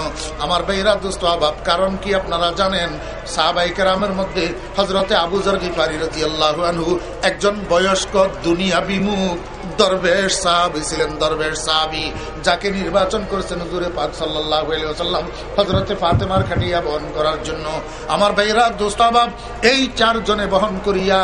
আমার ভাইরা, দোস্ত আবাব, কারণ কি আপনারা জানেন? সাহাবায়ে কেরামের মধ্যে হযরতে আবু যর গিফারি রাদিয়াল্লাহু আনহু একজন বয়স্ক দুনিয়া বিমুখ দরবেশ সাহাবী ছিলেন, দরবেশ সাহাবী, যাকে নির্বাচন করেছেন হুজুরে পাক সাল্লাল্লাহু আলাইহি ওয়াসাল্লাম হযরতে ফাতেমার খাটিয়া বহন করার জন্য। আমার ভাইরা, দোস্ত আবাব, এই 4 জনে বহন করিয়া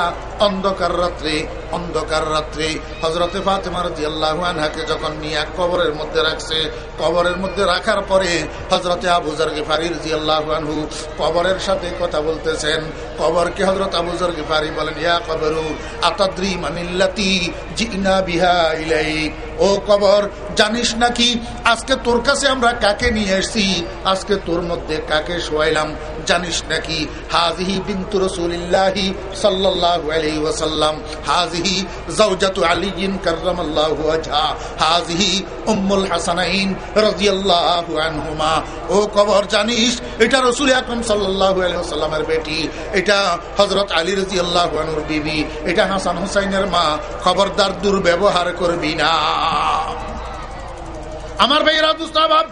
অন্ধকার রাত্রে হযরতে ফাতেমা রাদিয়াল্লাহু আনহাকে যখন নিয়ে কবরের মধ্যে রাখছে, কবরের মধ্যে রাখার পরে হযরতে আবু যর গিফারি রাদিয়াল্লাহু আনহু কবরের সাথে কথা বলতেছেন। কবরকে হযরত আবু যর গিফারি বলেন, ইয়া কবরু আতাদ্রি মানিল্লাতি জিনা বিহা ইলাইক, ও কবর, জানিস নাকি আজকে তোর কাছে আমরা কাকে নিয়ে এসেছি, আজকে তোর মধ্যে কাকে শোয়াইলাম, জানিস নাকি? হাযিহি বিনতু রাসূলিল্লাহি সাল্লাল্লাহু আলাইহি আলাইহি ওয়াসাল্লাম, হাযিহি যাওজাতু আলীন কাররামাল্লাহু ওয়াজহা, হাযিহি উম্মুল হাসানাইন রাদিয়াল্লাহু আনহুমা। ও কবর জানিস এটা রাসূল আকরাম সাল্লাল্লাহু আলাইহি ওয়াসাল্লামের বেটি, এটা হযরত আলী রাদিয়াল্লাহু আনহুর বিবি, এটা হাসান হুসাইনের মা। খবরদার দুর্ব্যবহার করবি না। আমার ভাইরা দুস্তাবাব,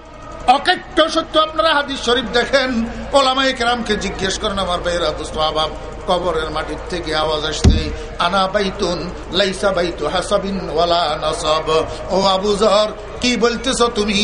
অকট্য সত্য। আপনারা হাদিস শরীফ দেখেন, ওলামায়ে কেরামকে জিজ্ঞেস করেন, আমার ভাইরা দুস্তাবাব, কবরের মাটির থেকে আওয়াজ আসছে, আনা বাইতুন লাইসা বাইতু হাসাবিন ওয়ালা নাসাব। ও আবু যর, কি বলতেছ তুমি?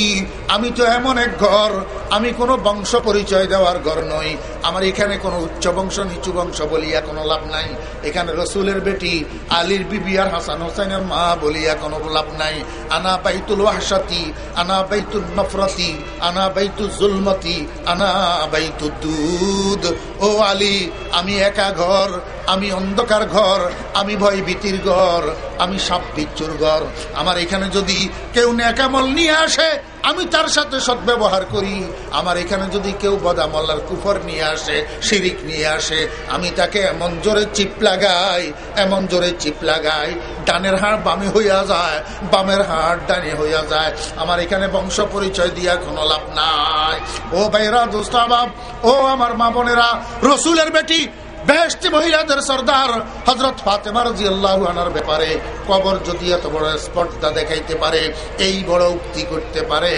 আমি তো এমন এক ঘর, আমি কোনো বংশ পরিচয় দেওয়ার ঘর নই। আমার এখানে কোনো উচ্চ বংশ নিচু বংশ বলিয়া কোনো লাভ নাই। এখানে রসুলের বেটি আলীর বিবি আর হাসান হোসেনের মা বলিয়া কোনো লাভ নাই। আনা বাইতুল ওয়াহশাতি, আনা বাইতুল নফরতি, আনা বাইতুল জুলমতি, আনা বাইতুদ দুদ। ও আলী, আমি একা ঘর, আমি অন্ধকার ঘর, আমি ভয় ভীতির ঘর, আমি সাপ বিচ্ছুর ঘর। আমার এখানে যদি কেউ নেকামল নিয়ে আসে, আমি তার সাথে সদ্ব্যবহার করি। আমার এখানে যদি কেউ বদামল আর কুফর নিয়ে আসে, শিরিক নিয়ে আসে, আমি তাকে এমন জোরে চিপ লাগাই, এমন জোরে চিপ লাগাই, ডানের হাড় বামে হইয়া যায়, বামের হাড় ডানে হইয়া যায়। আমার এখানে বংশ পরিচয় দিয়া কোনো লাভ নাই। ও ভাইরা দোস্তাবাব, ও আমার মা বোনেরা, রসুলের বেটি বেহেশতি মহিলাদের সর্দার হযরত ফাতেমা রাদিয়াল্লাহু আনহার ব্যাপারে কবর যদি এত বড় স্পর্ধা দেখাইতে পারে, এই বড় উক্তি করতে পারে,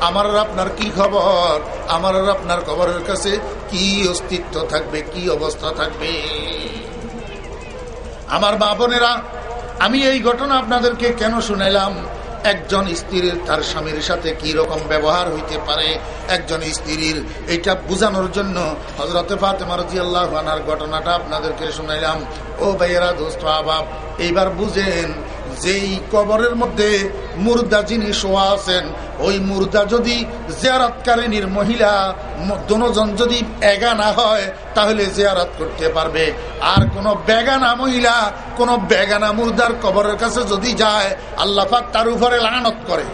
আমার আর আপনার কি খবর? আমার আর আপনার কবরের কাছে কি অস্তিত্ব থাকবে, কি অবস্থা থাকবে? আমার মা বোনেরা, আমি এই ঘটনা আপনাদেরকে কেন শুনাইলাম? একজন স্ত্রীর তার স্বামীর সাথে কি রকম ব্যবহার হইতে পারে একজন স্ত্রীর, এটা বোঝানোর জন্য হযরত ফাতেমা রাদিয়াল্লাহু আনহার ঘটনাটা আপনাদেরকে শুনাইলাম। ও ভাইয়েরা, দোস্ত আহবাব, এইবার বুঝেন, যেই কবরের মধ্যে মুর্দা যিনি শোয়া আছেন, ওই মুর্দা যদি জিয়ারতকারিনীর মহিলা দুজন যদি এগানা হয়, তাহলে জিয়ারত করতে পারবে। আর কোন বেগানা মহিলা কোন বেগানা মুর্দার কবরের কাছে যদি যায়, আল্লাহ পাক তার উপরে লানত করে।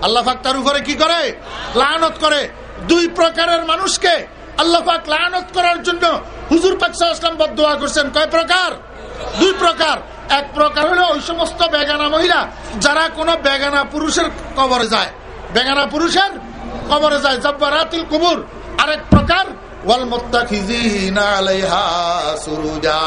আল্লাহ পাক তার উপরে কি করে? লানত করে। দুই প্রকারের মানুষকে আল্লাহ পাক লানত করার জন্য হুজুর পাক সাল্লাল্লাহু আলাইহি ওয়াসাল্লাম বদদুয়া করেছেন। কয় প্রকার? দুই প্রকার। এক প্রকার হলো ওই সমস্ত বেগানা মহিলা যারা কোনো বেগানা পুরুষের কবরে যায়, বেগানা পুরুষের কবরে যায়, জাব্বারাতিল কুবুর। আরেক প্রকার ওয়াল মুত্তাখিযিনা আলাইহা সুরুজা,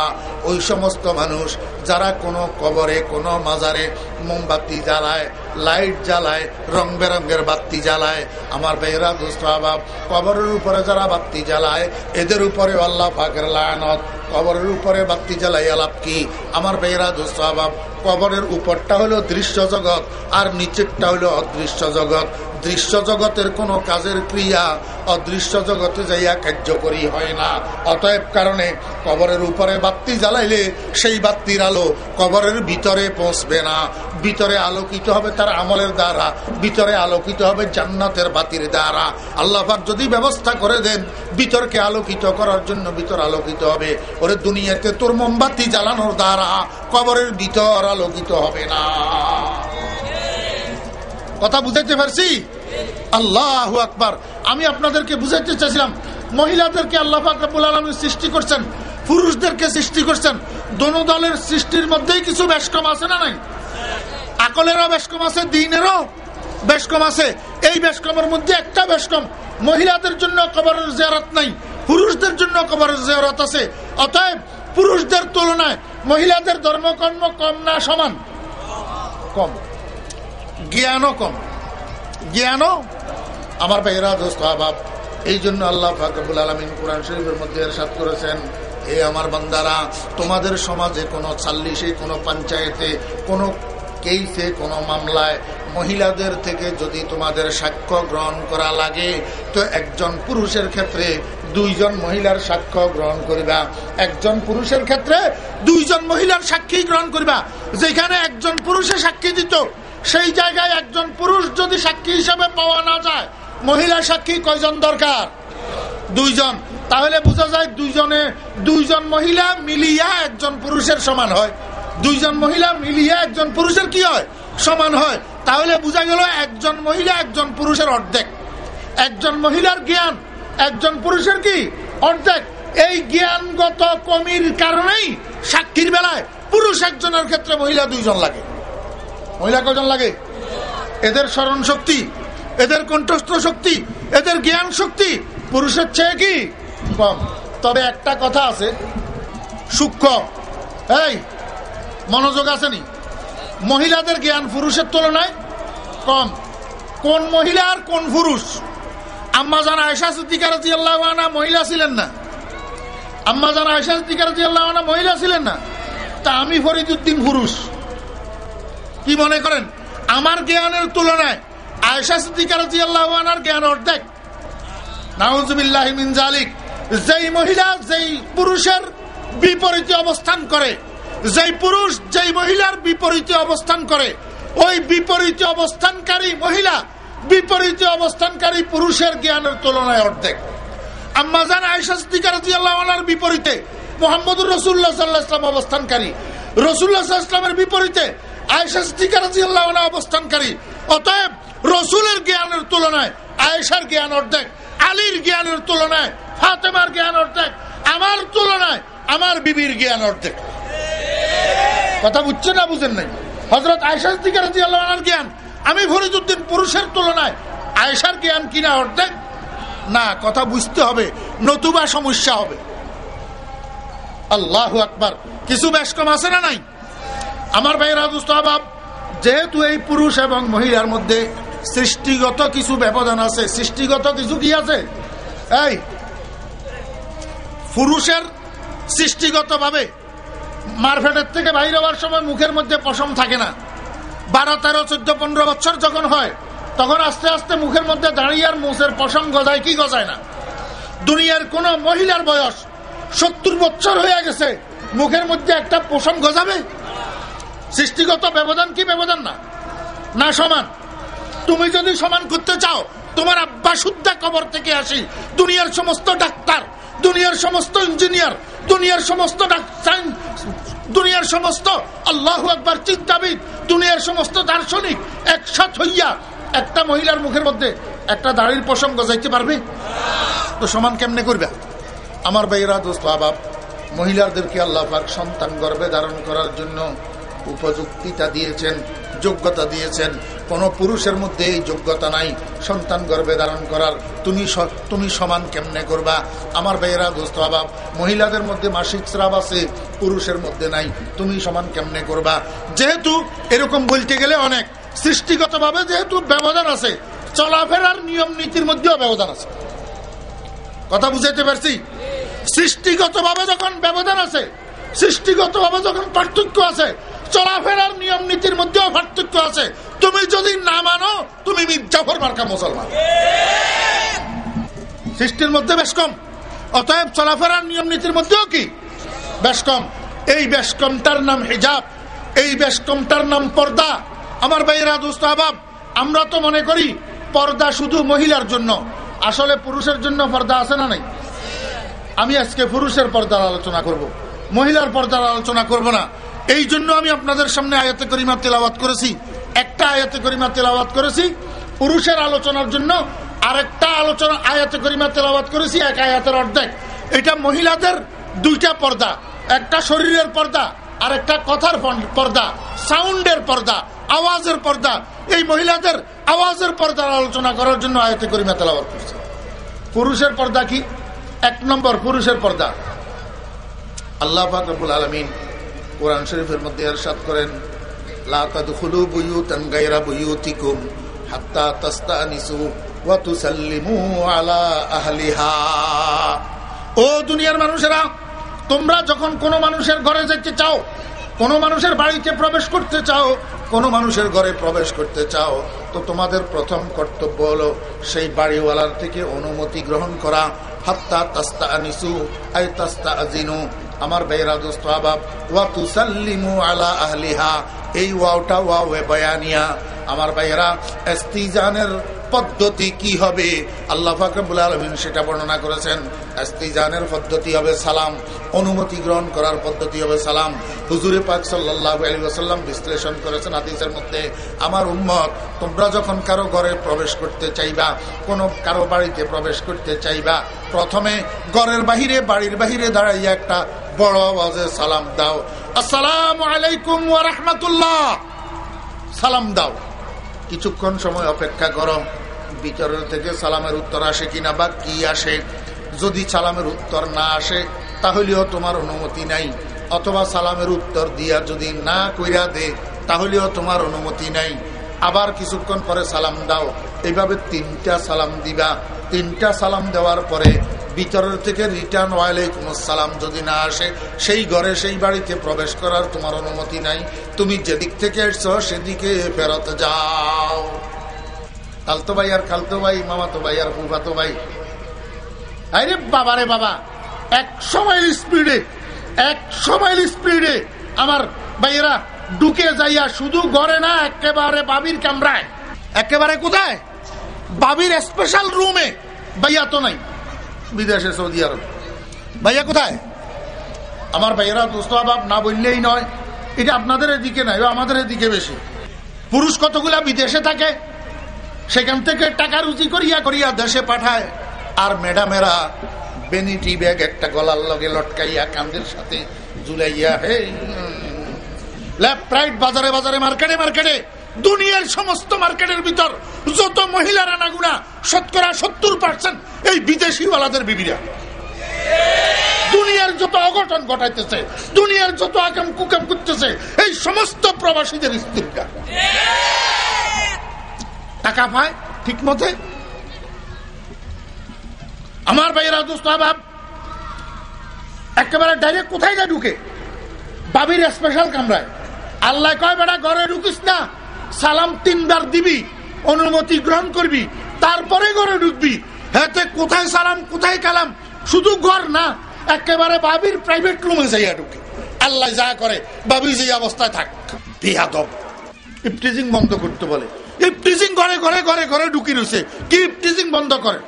ওই সমস্ত মানুষ যারা কোনো কবরে কোনো মাজারে মোমবাতি জ্বালায়, লাইট জ্বালায়, রং বেরঙের বাতি জ্বালায়। আমার ভাইরা দোস্ত আহবাব, কবরের উপরে যারা বাতি জ্বালায়, এদের উপরে আল্লাহ পাকের লানত। কবরের উপরে বাতি জ্বালাই আলাপ কি? আমার ভাইরা দোস্ত আহবাব, কবরের উপরটা হলো দৃশ্য জগৎ আর নিচেরটা হলো অদৃশ্য জগৎ। দৃশ্য জগতের কোন কাজের ক্রিয়া অদৃশ্য জগতে যাইয়া কার্যকরী হয় না। অতএব কারণে কবরের উপরে বাতি জ্বালাইলে সেই বাতির আলো কবরের ভিতরে পৌঁছবে না। ভিতরে আলোকিত হবে তার আমলের দ্বারা, ভিতরে আলোকিত হবে জান্নাতের বাতির দ্বারা। আল্লাহ পাক যদি ব্যবস্থা করে দেন ভিতরকে আলোকিত করার জন্য, ভিতর আলোকিত হবে। ওরে দুনিয়াতে তোর মোমবাতি জ্বালানোর দ্বারা কবরের ভিতর আলোকিত হবে না। কথা বুঝাইতে পারছি? আল্লাহু আকবার। আমি আপনাদেরকে বুঝাইতে চাইছিলাম, মহিলাদেরকে আল্লাহ পাক রব্বুল আলামিন সৃষ্টি করছেন, পুরুষদেরকে সৃষ্টি করছেন। দোনো দলের সৃষ্টির মধ্যেই কিছু বেশকম আছে না নাই? আকলেরও বেশকম আছে, দ্বীনেরও বেশকম আছে। এই বেশকমের মধ্যে একটা বেশকম, মহিলাদের জন্য কবরের জিয়ারত নাই, পুরুষদের জন্য কবরের জিয়ারত আছে। অতএব পুরুষদের তুলনায় মহিলাদের ধর্মকর্ম কম না সমান? কম। জ্ঞানও কম, জ্ঞানও। আমার ভাইরা দোস্ত আহবাব, এই জন্য আল্লাহ পাক রব্বুল আলামিন কোরআন শরীফের মধ্যে ইরশাদ করেছেন, হে আমার বান্দারা, তোমাদের সমাজে কোনো সাল্লিশে, কোনো পঞ্চায়েতে, কোনো কেসে, কোনো মামলায় মহিলাদের থেকে যদি তোমাদের সাক্ষ্য গ্রহণ করা লাগে, তো একজন পুরুষের ক্ষেত্রে দুইজন মহিলার সাক্ষ্য গ্রহণ করিবা। একজন পুরুষের ক্ষেত্রে দুইজন মহিলার সাক্ষী গ্রহণ করিবা। যেখানে একজন পুরুষে সাক্ষী দিত, সেই জায়গায় একজন পুরুষ যদি সাক্ষী হিসাবে পাওয়া না যায়, মহিলা সাক্ষী কয়জন দরকার? দুইজন। তাহলে বোঝা যায় দুইজন মহিলা মিলিয়া একজন পুরুষের সমান হয়। দুইজন মহিলা মিলিয়া একজন পুরুষের কি হয়? সমান হয়। তাহলে বোঝা গেল একজন মহিলা একজন পুরুষের অর্ধেক। একজন মহিলার জ্ঞান একজন পুরুষের কি? অর্ধেক। এই জ্ঞানগত কমির কারণেই সাক্ষীর বেলায় পুরুষ একজনের ক্ষেত্রে মহিলা 2 জন লাগে। মহিলা কজন লাগে? এদের স্মরণ শক্তি, এদের কণ্ঠস্থ শক্তি, এদের জ্ঞান শক্তি পুরুষের চেয়ে কি কম। তবে একটা কথা আছে সূক্ষ্ম, এই মনোযোগ আসেনি, মহিলাদের জ্ঞান পুরুষের তুলনায় কম। কোন মহিলা আর কোন পুরুষ? আম্মা জান আয়েশা সিদ্দিকা রাদিয়াল্লাহু আনহা মহিলা ছিলেন না? আম্মা জান আয়েশা সিদ্দিকা রাদিয়াল্লাহু আনহা মহিলা ছিলেন না? তা আমি ফরিদউদ্দিন পুরুষ, কি মনে করেন আমার জ্ঞানের তুলনায় আয়েশা সিদ্দিকা রাদিয়াল্লাহু আনহার জ্ঞান অর্ধেক? নাউযুবিল্লাহি মিন যালিক। যেই মহিলা যেই পুরুষের বিপরীতে অবস্থান করে, যেই পুরুষ যেই মহিলার বিপরীতে অবস্থান করে, ওই বিপরীতে অবস্থানকারী মহিলা বিপরীতে অবস্থানকারী পুরুষের জ্ঞানের তুলনায় অর্ধেক। আম্মা জান আয়েশা সিদ্দিকা রাদিয়াল্লাহু আনহার বিপরীতে মুহাম্মদুর রাসূলুল্লাহ সাল্লাল্লাহু আলাইহি ওয়াসাল্লাম অবস্থানকারী, রাসূলুল্লাহ সাল্লাল্লাহু আলাইহি ওয়াসাল্লামের বিপরীতে আয়েশা সিদ্দিকা রাদিয়াল্লাহু আনহা অবস্থানকারী। অতএব রাসূলের জ্ঞানের তুলনায় আয়েশার জ্ঞান অর্ধেক, আলীর জ্ঞানের তুলনায় ফাতেমার জ্ঞান অর্ধেক, আমার তুলনায় আমার বিবির জ্ঞান অর্ধেক। কথা বুঝছেন না বুঝেন নাই? হযরত আয়েশা সিদ্দিকা রাদিয়াল্লাহু আনহার জ্ঞান আমি ফরিদউদ্দিন পুরুষের তুলনায় আয়েশার জ্ঞান কিনা অর্ধেক না। কথা বুঝতে হবে, নতুবা সমস্যা হবে। আল্লাহু আকবার। কিছু বেশ কম আছে না নাই? আমার ভাইরা দোস্ত আহবাব, যেহেতু এই পুরুষ এবং মহিলার মধ্যে সৃষ্টিগত কিছু ব্যবধান আছে, সৃষ্টিগত কিছু কি আছে? এই পুরুষের সৃষ্টিগত ভাবে মারফেটের থেকে বাইরে হওয়ার সময় মুখের মধ্যে পশম থাকে না। 12, 13, 14, 15 বছর যখন হয় তখন আস্তে আস্তে মুখের মধ্যে দাঁড়িয়ে আর মুখের পশম গজায় কি গজায় না? দুনিয়ার কোন মহিলার বয়স 70 বছর হয়ে গেছে, মুখের মধ্যে একটা পশম গজাবে? সৃষ্টিগত ব্যবধান কি ব্যবধান না? না সমান। তুমি যদি সমান করতে চাও, তোমার আব্বা সুদ্ধা কবর থেকে আসি, দুনিয়ার সমস্ত ডাক্তার, দুনিয়ার সমস্ত ইঞ্জিনিয়ার, দুনিয়ার সমস্ত দুনিয়ার সমস্ত আল্লাহু আকবার চিন্তাবিদ, দুনিয়ার সমস্ত দার্শনিক একসাথ হইয়া একটা মহিলার মুখের মধ্যে একটা দাড়ির পশম গজাইতে পারবে? তো সমান কেমনে করবে? আমার ভাইরা দোস্ত আহবাব, মহিলাদেরকে আল্লাহ পাক সন্তান গর্ভে ধারণ করার জন্য উপযুক্তিটা দিয়েছেন, যোগ্যতা দিয়েছেন। কোন পুরুষের মধ্যে এই যোগ্যতা নাই সন্তান গর্ভে ধারণ করার। তুমি সমান কেমনে করবা? আমার ভাইয়েরা দোস্ত আহবাব, মহিলাদের মধ্যে মাসিক স্রাব আছে, পুরুষের মধ্যে নাই, তুমি সমান কেমনে করবা? যেহেতু এরকম বলতে গেলে অনেক সৃষ্টিগত ভাবে যেহেতু ব্যবধান আছে, চলাফেরার নিয়ম নীতির মধ্যেও ব্যবধান আছে। কথা বুঝাইতে পারছি? সৃষ্টিগত ভাবে যখন ব্যবধান আছে, সৃষ্টিগত ভাবে যখন পার্থক্য আছে, চলাফেরার নিয়ম নীতির মধ্যেও পার্থক্য আছে। তুমি যদি না মানো, তুমি মির্জাফর মার্কা মুসলমান। সৃষ্টির মধ্যে বেশ কম, অতএব চলাফেরার নিয়ম নীতির মধ্যেও কি বেশ কম। এই বেশ কমটার নাম হিজাব, এই বেশ কমটার নাম পর্দা। আমার ভাইয়েরা দোস্ত আহবাব, আমরা তো মনে করি পর্দা শুধু মহিলার জন্য, আসলে পুরুষের জন্য পর্দা আছে না নাই? আমি আজকে পুরুষের পর্দার আলোচনা করব, মহিলার পর্দার আলোচনা করব না। এই জন্য আমি আপনাদের সামনে আয়াতে করিমা তেলাওয়াত করেছি, একটা আয়াতে করিমা তেলাওয়াত করেছি পুরুষের আলোচনার জন্য, আরেকটা আলোচনা আয়াতে করিমা তেলাওয়াত করেছি এক আয়াতের অর্ধেক। এটা মহিলাদের 2টা পর্দা, একটা শরীরের পর্দা আর একটা কথার পর্দা, সাউন্ডের পর্দা, আওয়াজের পর্দা। এই মহিলাদের আওয়াজের পর্দার আলোচনা করার জন্য আয়াতে করিমা তেলাওয়াত করছে। পুরুষের পর্দা কি? 1 নম্বর পুরুষের পর্দা, আল্লাহ পাক রব্বুল আলামিন কোরআন শরীফের মধ্যে ইরশাদ করেন, লা তাদখুলু বুয়ুতান গায়রা বুয়ুতিকুম হাত্তা তাস্তানিসু ওয়া তুসাল্লিমু আলা আহলিহা। ও দুনিয়ার মানুষেরা, তোমরা যখন কোনো মানুষের ঘরে যেতে চাও, কোনো মানুষের বাড়িতে প্রবেশ করতে চাও, কোনো মানুষের ঘরে প্রবেশ করতে চাও, তো তোমাদের প্রথম কর্তব্য হলো সেই বাড়িওয়ালার থেকে অনুমতি গ্রহণ করা। হাত্তা তাস্তানিসু আই তাস্তাজিনু। আমার ভাইরা দোস্ত আহবাব, ওয়া তুসাল্লিমু আলা আহলিহা, এই ওয়াওটা ওয়াওয়ে বায়ানিয়া। আমার ভাইরা, ইস্তিজানের পদ্ধতি কি হবে আল্লাহ পাক রব্বুল আলামিন সেটা বর্ণনা করেছেন। ইস্তিজানের পদ্ধতি হবে সালাম, অনুমতি গ্রহণ করার পদ্ধতি হবে সালাম। হুজুরে পাক সাল্লাল্লাহু আলাইহি ওয়াসাল্লাম বিশ্লেষণ করেছেন হাদিসের মধ্যে, আমার উম্মত তোমরা যখন কারো ঘরে প্রবেশ করতে চাইবা, কারো বাড়িতে প্রবেশ করতে চাইবা, প্রথমে ঘরের বাহিরে, বাড়ির বাহিরে দাঁড়াইয়া একটা বড় আওয়াজে সালাম দাও, আসসালামু আলাইকুম ওয়া রাহমাতুল্লাহ, সালাম দাও। কিছুক্ষণ সময় অপেক্ষা করো, ভিতরের থেকে সালামের উত্তর আসে কিনা বা কি আসে। যদি সালামের উত্তর না আসে তাহলেও তোমার অনুমতি নাই, অথবা সালামের উত্তর দিয়া যদি না কইরা দে তাহলেও তোমার অনুমতি নাই। আবার কিছুক্ষণ পরে সালাম দাও। এইভাবে 3টা সালাম দিবা। 3টা সালাম দেওয়ার পরে ভিতরের থেকে রিটার্ন ওয়ালাইকুম আসসালাম যদি না আসে, সেই ঘরে সেই বাড়িতে প্রবেশ করার তোমার অনুমতি নাই। তুমি যেদিক থেকে এসছো সেদিকে ফেরত যাও। খালতো ভাই আর খালতো ভাই, মামাতো ভাই আর ফুফাতো ভাই, আরে বাবা রে বাবা, 100 মাইল স্পিডে আমার ভাইয়েরা ঢুকে যাইয়া শুধু ঘরে না, একেবারে বাবির কামরায়। একেবারে কোথায়? বাবির স্পেশাল রুমে। ভাইয়া তো নাই বিদেশে, সৌদি আরব। ভাইয়া কোথায়? আমার ভাইয়েরা দোস্ত আবাব না বললেই নয়, এটা আপনাদের এদিকে নাই, আমাদের এদিকে বেশি। পুরুষ কতগুলা বিদেশে থাকে, সেখান থেকে টাকা রুজি করিয়া করিয়া দেশে পাঠায়, আর ম্যাডামেরা বেনিটি ব্যাগ একটা গলার লগে লটকাইয়া কান্দের সাথে ঝুলাইয়া হে লেফট রাইট, বাজারে বাজারে, মার্কেটে মার্কেটে, দুনিয়ার সমস্ত মার্কেটের ভিতর যত মহিলারা নাগুনা 70% এই বিদেশিওয়ালাদের বিবিরা। দুনিয়ার যত অঘটন ঘটাইতেছে, দুনিয়ার যত আকাম কুকাম করতেছে, এই সমস্ত প্রবাসীদের স্ত্রীরা টাকা পায় ঠিক মতে। আমার ভাইয়েরা দোস্ত আবাব একেবারে ডাইরেক্ট কোথায় যা ঢুকে? বাবির স্পেশাল কামরায়। আল্লাহ কয় বেটা ঘরে ঢুকিস না, সালাম 3 বার দিবি, অনুমতি গ্রহণ করবি, তারপরে ঘরে ঢুকবি। হাতে কোথায় সালাম কোথায় কালাম, শুধু ঘর না, একেবারে বাবির প্রাইভেট রুমে যাইয়া ঢুকে। আল্লাহ যা করে বাবি যে অবস্থায় থাক। বেয়াদব। ইফটিজিং বন্ধ করতে বলে, ইফটিজিং ঘরে ঘরে ঘরে ঘরে ঢুকি রয়েছে। কি ইফটিজিং বন্ধ করে?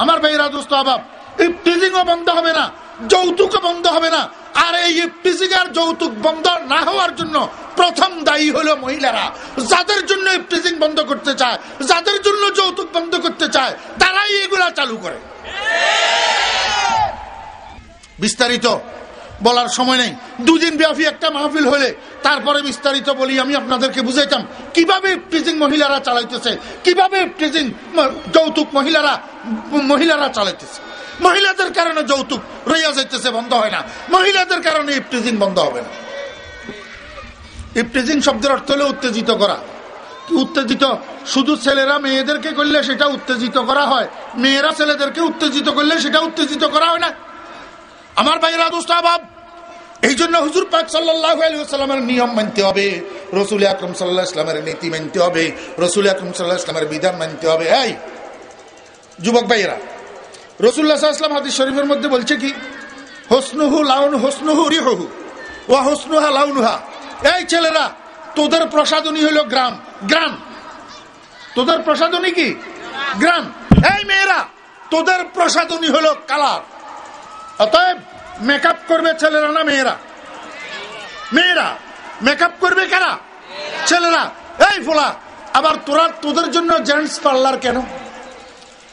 আমার ভাইয়েরা দোস্ত আবাব, ইফটিজিংও বন্ধ হবে না, যৌতুকও বন্ধ হবে না। আর এই ইফটিজিং আর যৌতুক বন্ধ না হওয়ার জন্য প্রথম দায়ী হলো মহিলারা। যাদের জন্য ইফটিজিং বন্ধ করতে চায়, যাদের জন্য যৌতুক বন্ধ করতে চায়, তারাই এগুলা চালু করে। বিস্তারিত বলার সময় নেই, 2 দিন ব্যাপী একটা মাহফিল হলে তারপরে বিস্তারিত বলি। আমি আপনাদেরকে বুঝাইতাম কিভাবে ইফটিজিং মহিলারা চালাইতেছে, কিভাবে ইফটিজিং যৌতুক মহিলারা চালাইতেছে। মহিলাদের কারণে যৌতুক রইয়া যাইতেছে, বন্ধ হয় না। মহিলাদের কারণে ইফটিজিং বন্ধ হবে না। ইফটিজিং শব্দের অর্থ হলো উত্তেজিত করা। উত্তেজিত শুধু ছেলেরা মেয়েদেরকে করলে সেটা উত্তেজিত করা হয়, মেয়েরা ছেলেদেরকে উত্তেজিত করলে সেটা উত্তেজিত করা হয় না। আমার ভাইয়েরা দোস্ত আবাব, এই জন্য হুজুর পাক সাল্লাল্লাহু আলাইহি ওয়াসাল্লামের নিয়ম মানতে হবে, রাসূল আকরাম সাল্লাল্লাহু আলাইহি ওয়াসাল্লামের নীতি মানতে হবে, রাসূল আকরাম সাল্লাল্লাহু আলাইহি ওয়াসাল্লামের বিধান মানতে হবে। এই যুবক ভাইয়েরা, রাসূলুল্লাহ সাল্লাল্লাহু আলাইহি ওয়াসাল্লাম হাদিস শরীফের মধ্যে বলছে কি, হুসনুহু লাউন হুসনুহু রিহুহু ওয়া হুসনুহা লাউনুহা। এই ছেলেরা, তোদের প্রসাধনী হলো গ্রাম, গ্রাম। তোদের প্রসাধনী কি? গ্রাম। এই মেয়েরা, তোদের প্রসাধনী হলো কালার। অতএব মেকআপ করবে ছেলেরা না মেয়েরা? মেয়েরা। মেকআপ করবে কারা? ছেলেরা। এই ফোলা, আবার তোদের জন্য জেন্টস পার্লার কেন?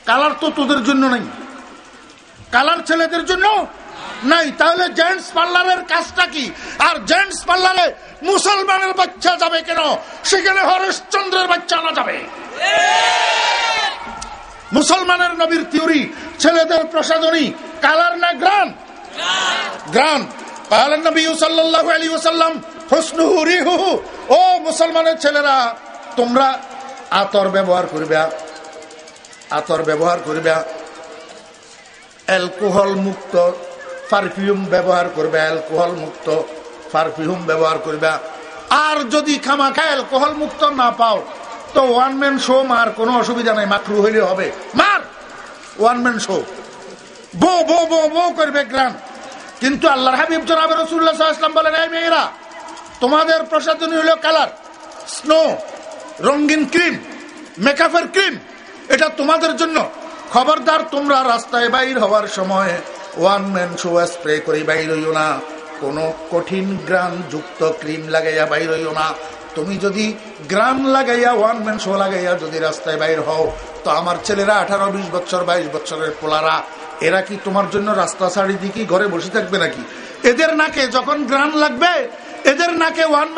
কালার তো তোদের জন্য নাই, কালার ছেলেদের জন্য নাই। তাহলে জেন্টস পার্লারের কাজটা কি? আর জেন্টস পার্লারে মুসলমানের বাচ্চা যাবে কেন? সেখানে হরিশ্চন্দ্রের বাচ্চা না যাবে? মুসলমানের নবীর থিওরি, ছেলেদের প্রসাধনী কালার না গ্রাম? গ্রাম। কালার নবী সাল্লাল্লাহু আলাইহি ওয়াসাল্লাম হুসনুহু রিহুহু। ও মুসলমানের ছেলেরা, তোমরা আতর ব্যবহার করবে, আতর ব্যবহার করবে, অ্যালকোহল মুক্ত পারফিউম ব্যবহার করবে, অ্যালকোহল মুক্ত পারফিউম ব্যবহার করবে। আর যদি খামাখা অ্যালকোহল মুক্ত না পাও তো 1 ম্যান শো মার, কোনো অসুবিধা নাই, মাকরু হইলে হবে, মার 1 ম্যান শো, বো বো বো বো করবে গ্রাম। কিন্তু আল্লাহর হাবিব জনাব রাসূলুল্লাহ সাল্লাল্লাহু আলাইহি ওয়াসাল্লাম বলেন, এই মেয়েরা, তোমাদের প্রসাধনী হলো কালার, স্নো, রঙিন ক্রিম, মেকআপের ক্রিম, এটা তোমাদের জন্য। খবরদার তোমরা রাস্তায় বাইর হওয়ার সময় ওয়ান ম্যান শো স্প্রে করে বাইর হইও না, কোনো কঠিন গ্রাম যুক্ত ক্রিম লাগাইয়া বাইর হইও না। তুমি যদি গ্রাম লাগাইয়া ওয়ান ম্যান শো লাগাইয়া যদি রাস্তায় বাইর হও, তো আমার ছেলেরা 18-20 বছর 22 বছরের পোলারা, এরা কি তোমার জন্য রাস্তা ছাড়ি দিয়ে কি ঘরে বসে থাকবে নাকি? এদের নাকে যখন গ্রাম লাগবে, এদের নাকে ওয়ান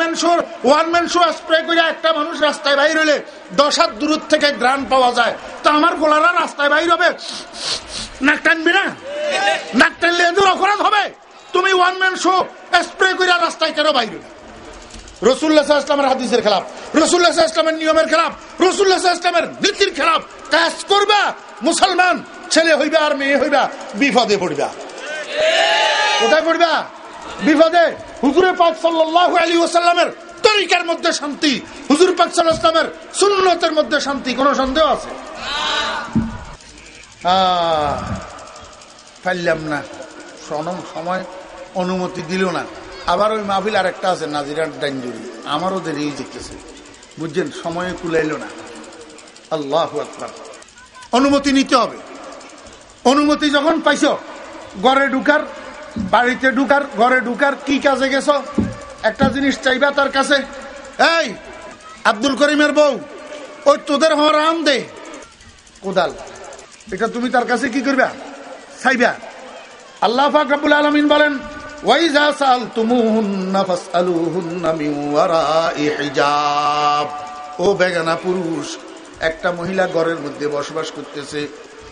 ম্যান শো স্প্রে করে একটা মানুষ রাস্তায় বাইর হইলে 10 হাত দূর থেকে গ্রাম পাওয়া যায়। তো আমার পোলারা রাস্তায় বাইর হবে, নাক টানবি না? নাক টানলে এদের অপরাধ হবে। তুমি ওয়ান ম্যান শো স্প্রে করে রাস্তায় কেন বাইর হইলে? রাসূলুল্লাহ সাল্লাল্লাহু আলাইহি ওয়াসাল্লামের হাদিসের খেলাফ, রাসূলুল্লাহ সাল্লাল্লাহু আলাইহি ওয়াসাল্লামের নিয়মের খেলাফ, রাসূলুল্লাহ সাল্লাল্লাহু আলাইহি ওয়াসাল্লামের নীতির খেলাফ কাজ করবা, মুসলমান ছেলে হইবা আর মেয়ে হইবা, বিপদে পড়বা। কোথায় পড়বা? বিপদে। হুজুরে পাক সাল্লাল্লাহু আলাইহি ওয়াসাল্লামের তরিকার মধ্যে শান্তি, হুজুর পাক সাল্লাল্লাহু আলাইহি ওয়াসাল্লামের সুন্নতের মধ্যে শান্তি, কোনো সন্দেহ আছে? পারলাম না, সময় অনুমতি দিল না। আবার ওই মাহফিল আর একটা আছে নাজিরার ডাইনজুরি, আমারও দেরি দেখতেছে, বুঝছেন, সময়ে কুলাইল না। আল্লাহু আকবার। অনুমতি নিতে হবে। অনুমতি যখন পাইছ, ঘরে ঢুকার, বাড়িতে ঢুকার, ঘরে ঢুকার, কি কাজে গেছ, একটা জিনিস চাইবা তার কাছে। এই আব্দুল করিমের বউ, ওই তোদের হওয়ার আম দে কোদাল, এটা তুমি তার কাছে কি করবা? চাইবা। আল্লাহ পাক রব্বুল আলামিন বলেন, ওয়াইজা সালতুমুহুন্না ফাসআলুহুন্না মিন ওয়ারাই হিজাব। ও বেগানা পুরুষ, একটা মহিলা ঘরের মধ্যে বসবাস করতেছে,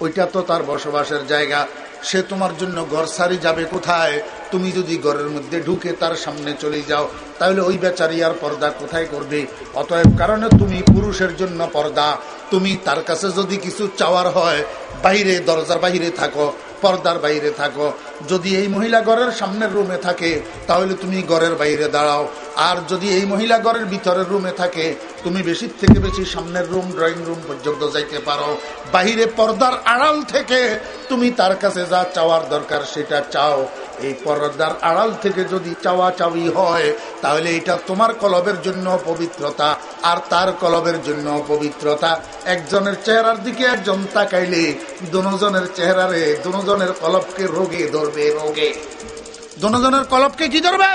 ওইটা তো তার বসবাসের জায়গা, সে তোমার জন্য ঘর সারি যাবে কোথায়? তুমি যদি ঘরের মধ্যে ঢুকে তার সামনে চলে যাও, তাহলে ওই বেচারি আর পর্দা কোথায় করবে? অতএব কারণে তুমি পুরুষের জন্য পর্দা। তুমি তার কাছে যদি কিছু চাওয়ার হয়, বাইরে, দরজার বাইরে থাকো, পর্দার বাইরে থাকো। যদি এই মহিলা ঘরের সামনের রুমে থাকে, তাহলে তুমি ঘরের বাইরে দাঁড়াও। আর যদি এই মহিলা ঘরের ভিতরের রুমে থাকে, তুমি বেশি থেকে বেশি সামনের রুম, ড্রয়িং রুম পর্যন্ত যাইতে পারো। বাহিরে পর্দার আড়াল থেকে তুমি তার কাছে যা চাওয়ার দরকার সেটা চাও। এই পর্দার আড়াল থেকে যদি চাওয়া চাওয়ি হয়, তাহলে এটা তোমার কলবের জন্য পবিত্রতা, আর তার কলবের জন্য পবিত্রতা। একজনের চেহারার দিকে একজন তাকাইলে দুজনের চেহারারে, দুজনের কলবকে রোগে ধরবে, রোগে। দুজনের কলবকে কি ধরবে?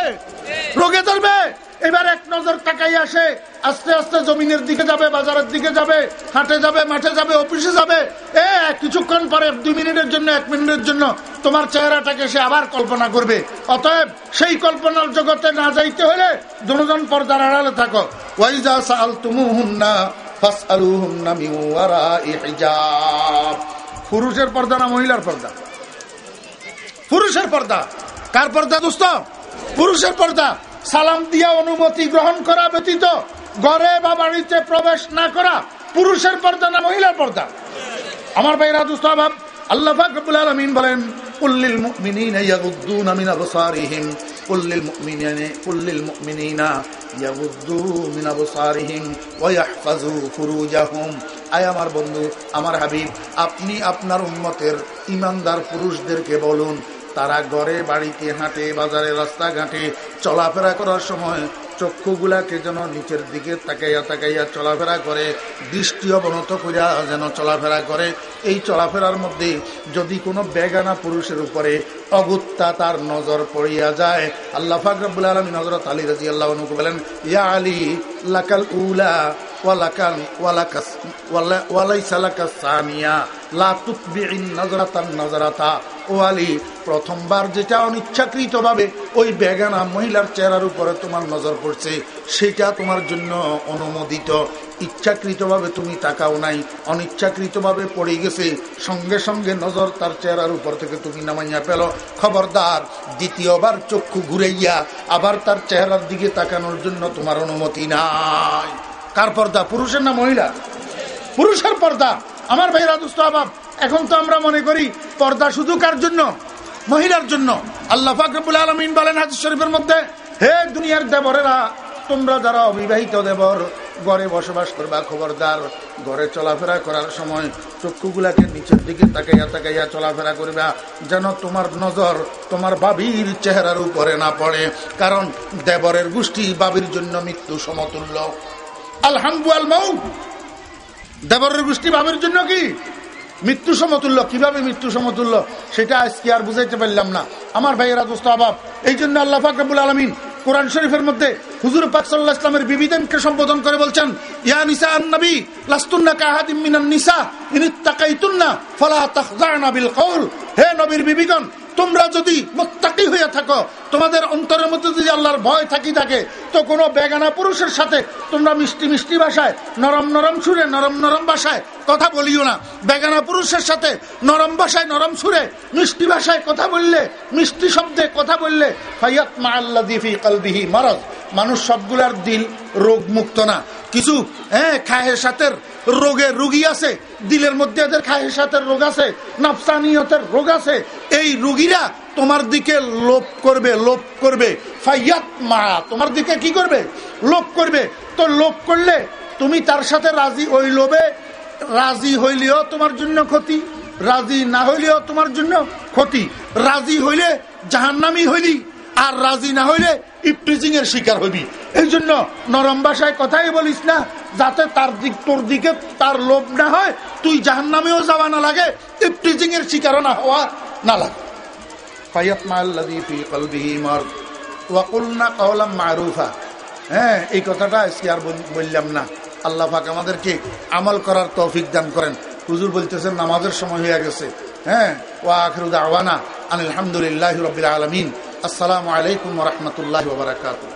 রোগে ধরবে। এবার এক নজর তাকাই আসে, আস্তে আস্তে জমিনের দিকে যাবে, বাজারের দিকে যাবে, হাটে যাবে, মাঠে যাবে, অফিসে যাবে। কিছুক্ষণ পরে 2 মিনিটের জন্য, 1 মিনিটের জন্য তোমার চেহারাটাকে সে আবার কল্পনা করবে। অতএব সেই কল্পনার জগতে না যাইতে হলে দুজন পর্দার আড়ালে থাকো। ওয়াইজা সালতুমুহুন্না ফাসআলুহুন্না মিন ওয়ারাই হিজাব। পুরুষের পর্দা না মহিলার পর্দা? পুরুষের পর্দা। কার পর্দা দোস্ত? পুরুষের পর্দা। সালাম দিয়া অনুমতি গ্রহণ করা ব্যতীত ঘরে বা বাড়িতে প্রবেশ না করা পুরুষের পর্দা না মহিলার পর্দা? আমার ভাইরা দোস্ত, আল্লাহ পাক রব্বুল আলামিন বলেন, কুল্লিল মুমিনিনা ইয়াগুদ্দুনা মিন আবসারিহিম, কুল্লিল মুমিনিনা ইয়াগুদ্দু মিন আবসারিহিম ওয়া ইয়াহফাজু ফুরুজাহুম। আয় আমার বন্ধু, আমার হাবিব, আপনি আপনার উম্মতের ঈমানদার পুরুষদেরকে বলুন, তারা ঘরে বাড়িতে, হাটে বাজারে, রাস্তাঘাটে চলাফেরা করার সময় চক্ষুগুলাকে যেন নিচের দিকে তাকাইয়া তাকাইয়া চলাফেরা করে, দৃষ্টি অবনত করিয়া যেন চলাফেরা করে। এই চলাফেরার মধ্যে যদি কোনো বেগানা পুরুষের উপরে অগুত্তা তার নজর পড়িয়া যায়, আল্লাহ পাক রব্বুল আলামিন হযরত আলী রাদিয়াল্লাহু আনহু বলেন, ইয়া আলী লাকাল উলা ওয়ালাইসা লাকাস সানিয়া লা তুতবিইন নাজরাতান নাজরাতা। ও আলী, প্রথমবার যেটা অনিচ্ছাকৃতভাবে ওই বেগানা মহিলার চেহারার উপরে তোমার নজর পড়ছে, সেটা তোমার জন্য অনুমোদিত। ইচ্ছাকৃতভাবে তুমি তাকাও নাই, অনিচ্ছাকৃতভাবে পড়ে গেছে, সঙ্গে সঙ্গে নজর তার চেহারার উপর থেকে তুমি নামাইয়া পেল। খবরদার, দ্বিতীয়বার চক্ষু ঘুরাইয়া আবার তার চেহারার দিকে তাকানোর জন্য তোমার অনুমতি নাই। কার পর্দা? পুরুষের না মহিলা? পুরুষের পর্দা। আমার ভাইরা দোস্ত আবাব, এখন তো আমরা মনে করি পর্দা শুধু কার জন্য? মহিলার জন্য। আল্লাহ পাক রব্বুল আলামিন বলেন হাদিস শরীফের মধ্যে, হে দুনিয়ার দেবরেরা, তোমরা যারা অবিবাহিত দেবর ঘরে বসবাস করবা, খবরদার ঘরে চলাফেরা করার সময় চক্ষুগুলাকে নিচের দিকে তাকাইয়া তাকাইয়া চলাফেরা করবা, যেন তোমার নজর তোমার বাবির চেহারার উপরে না পড়ে। কারণ দেবরের গোষ্ঠী বাবির জন্য মৃত্যু সমতুল্য। আলহামদুলিল্লাহ, দেবরের গোষ্ঠী বাবির জন্য কি? মৃত্যু সমতুল্য। কিভাবে মৃত্যু সমতুল্য সেটা আজকে আর বুঝাইতে পারলাম না আমার ভাইয়েরা, দোস্ত আবাব। এই জন্য আল্লাহ পাক রব্বুল আলামিন কোরআন শরীফের মধ্যে হুজুর পাক সাল্লাল্লাহু আলাইহি ওয়াসাল্লামের বিবিদেরকে সম্বোধন করে বলছেন, ইয়া নিসা আন-নবী লাস্তুন্না কাআহাদিম মিনান নিসা ইন ইত্তাকাইতুন্না ফালা তাখযা'না বিল কওল। হে নবীর বিবিগণ, তোমরা যদি মুত্তাকি হয়ে থাকো, তোমাদের অন্তরের মধ্যে যদি আল্লাহর ভয় থাকে, তো কোনো বেগানা পুরুষের সাথে তোমরা মিষ্টি মিষ্টি ভাষায়, নরম নরম সুরে, নরম নরম ভাষায় কথা বলিও না। বেগানা পুরুষের সাথে নরম ভাষায়, নরম সুরে, মিষ্টি ভাষায় কথা বললে, মিষ্টি শব্দে কথা বললে ফায়াতমা আল্লাযী ফী কলবিহি মারাদ, মানুষ সবগুলার দিল রোগ মুক্ত না। কিছু খাহেসাতের রোগে রোগী আছে, দিলের মধ্যে এদের খাহেসাতের রোগ আছে, নফসানিয়তের রোগ আছে। এই রোগীরা তোমার দিকে লোভ করবে ফাইয়াত মা, তোমার দিকে কি করবে? লোভ করবে। তো লোভ করলে তুমি তার সাথে রাজি, ওই লোভে রাজি হইলেও তোমার জন্য ক্ষতি, রাজি না হইলেও তোমার জন্য ক্ষতি। রাজি হইলে জাহান্নামী হইলি, আর রাজি না হইলে ইফটিজিং এর শিকার হইবি। এই জন্য নরম ভাষায় কথাই বলিস না, যাতে তোর দিকে তার লোভ না হয়, তুই জাহান্নামেও যাওয়া না লাগে, ইফটিজিং এর শিকারও না হওয়া না লাগে। ফায়াতমা আল্লাযী ফী কলবিহি মারদ ওয়া কুলনা কাওলাম মারুফা। এই কথাটা আজকে আর বললাম না। আল্লাহ পাক আমাদেরকে আমল করার তৌফিক দান করেন। হুজুর বলতেছেন নামাজের সময় হয়ে গেছে। ওয়া আখিরু দাওয়ানা আনিল হামদুলিল্লাহি রাব্বিল আলামিন। আসসালামু আলাইকুম ওয়া রাহমাতুল্লাহি ওয়া বারাকাতুহু।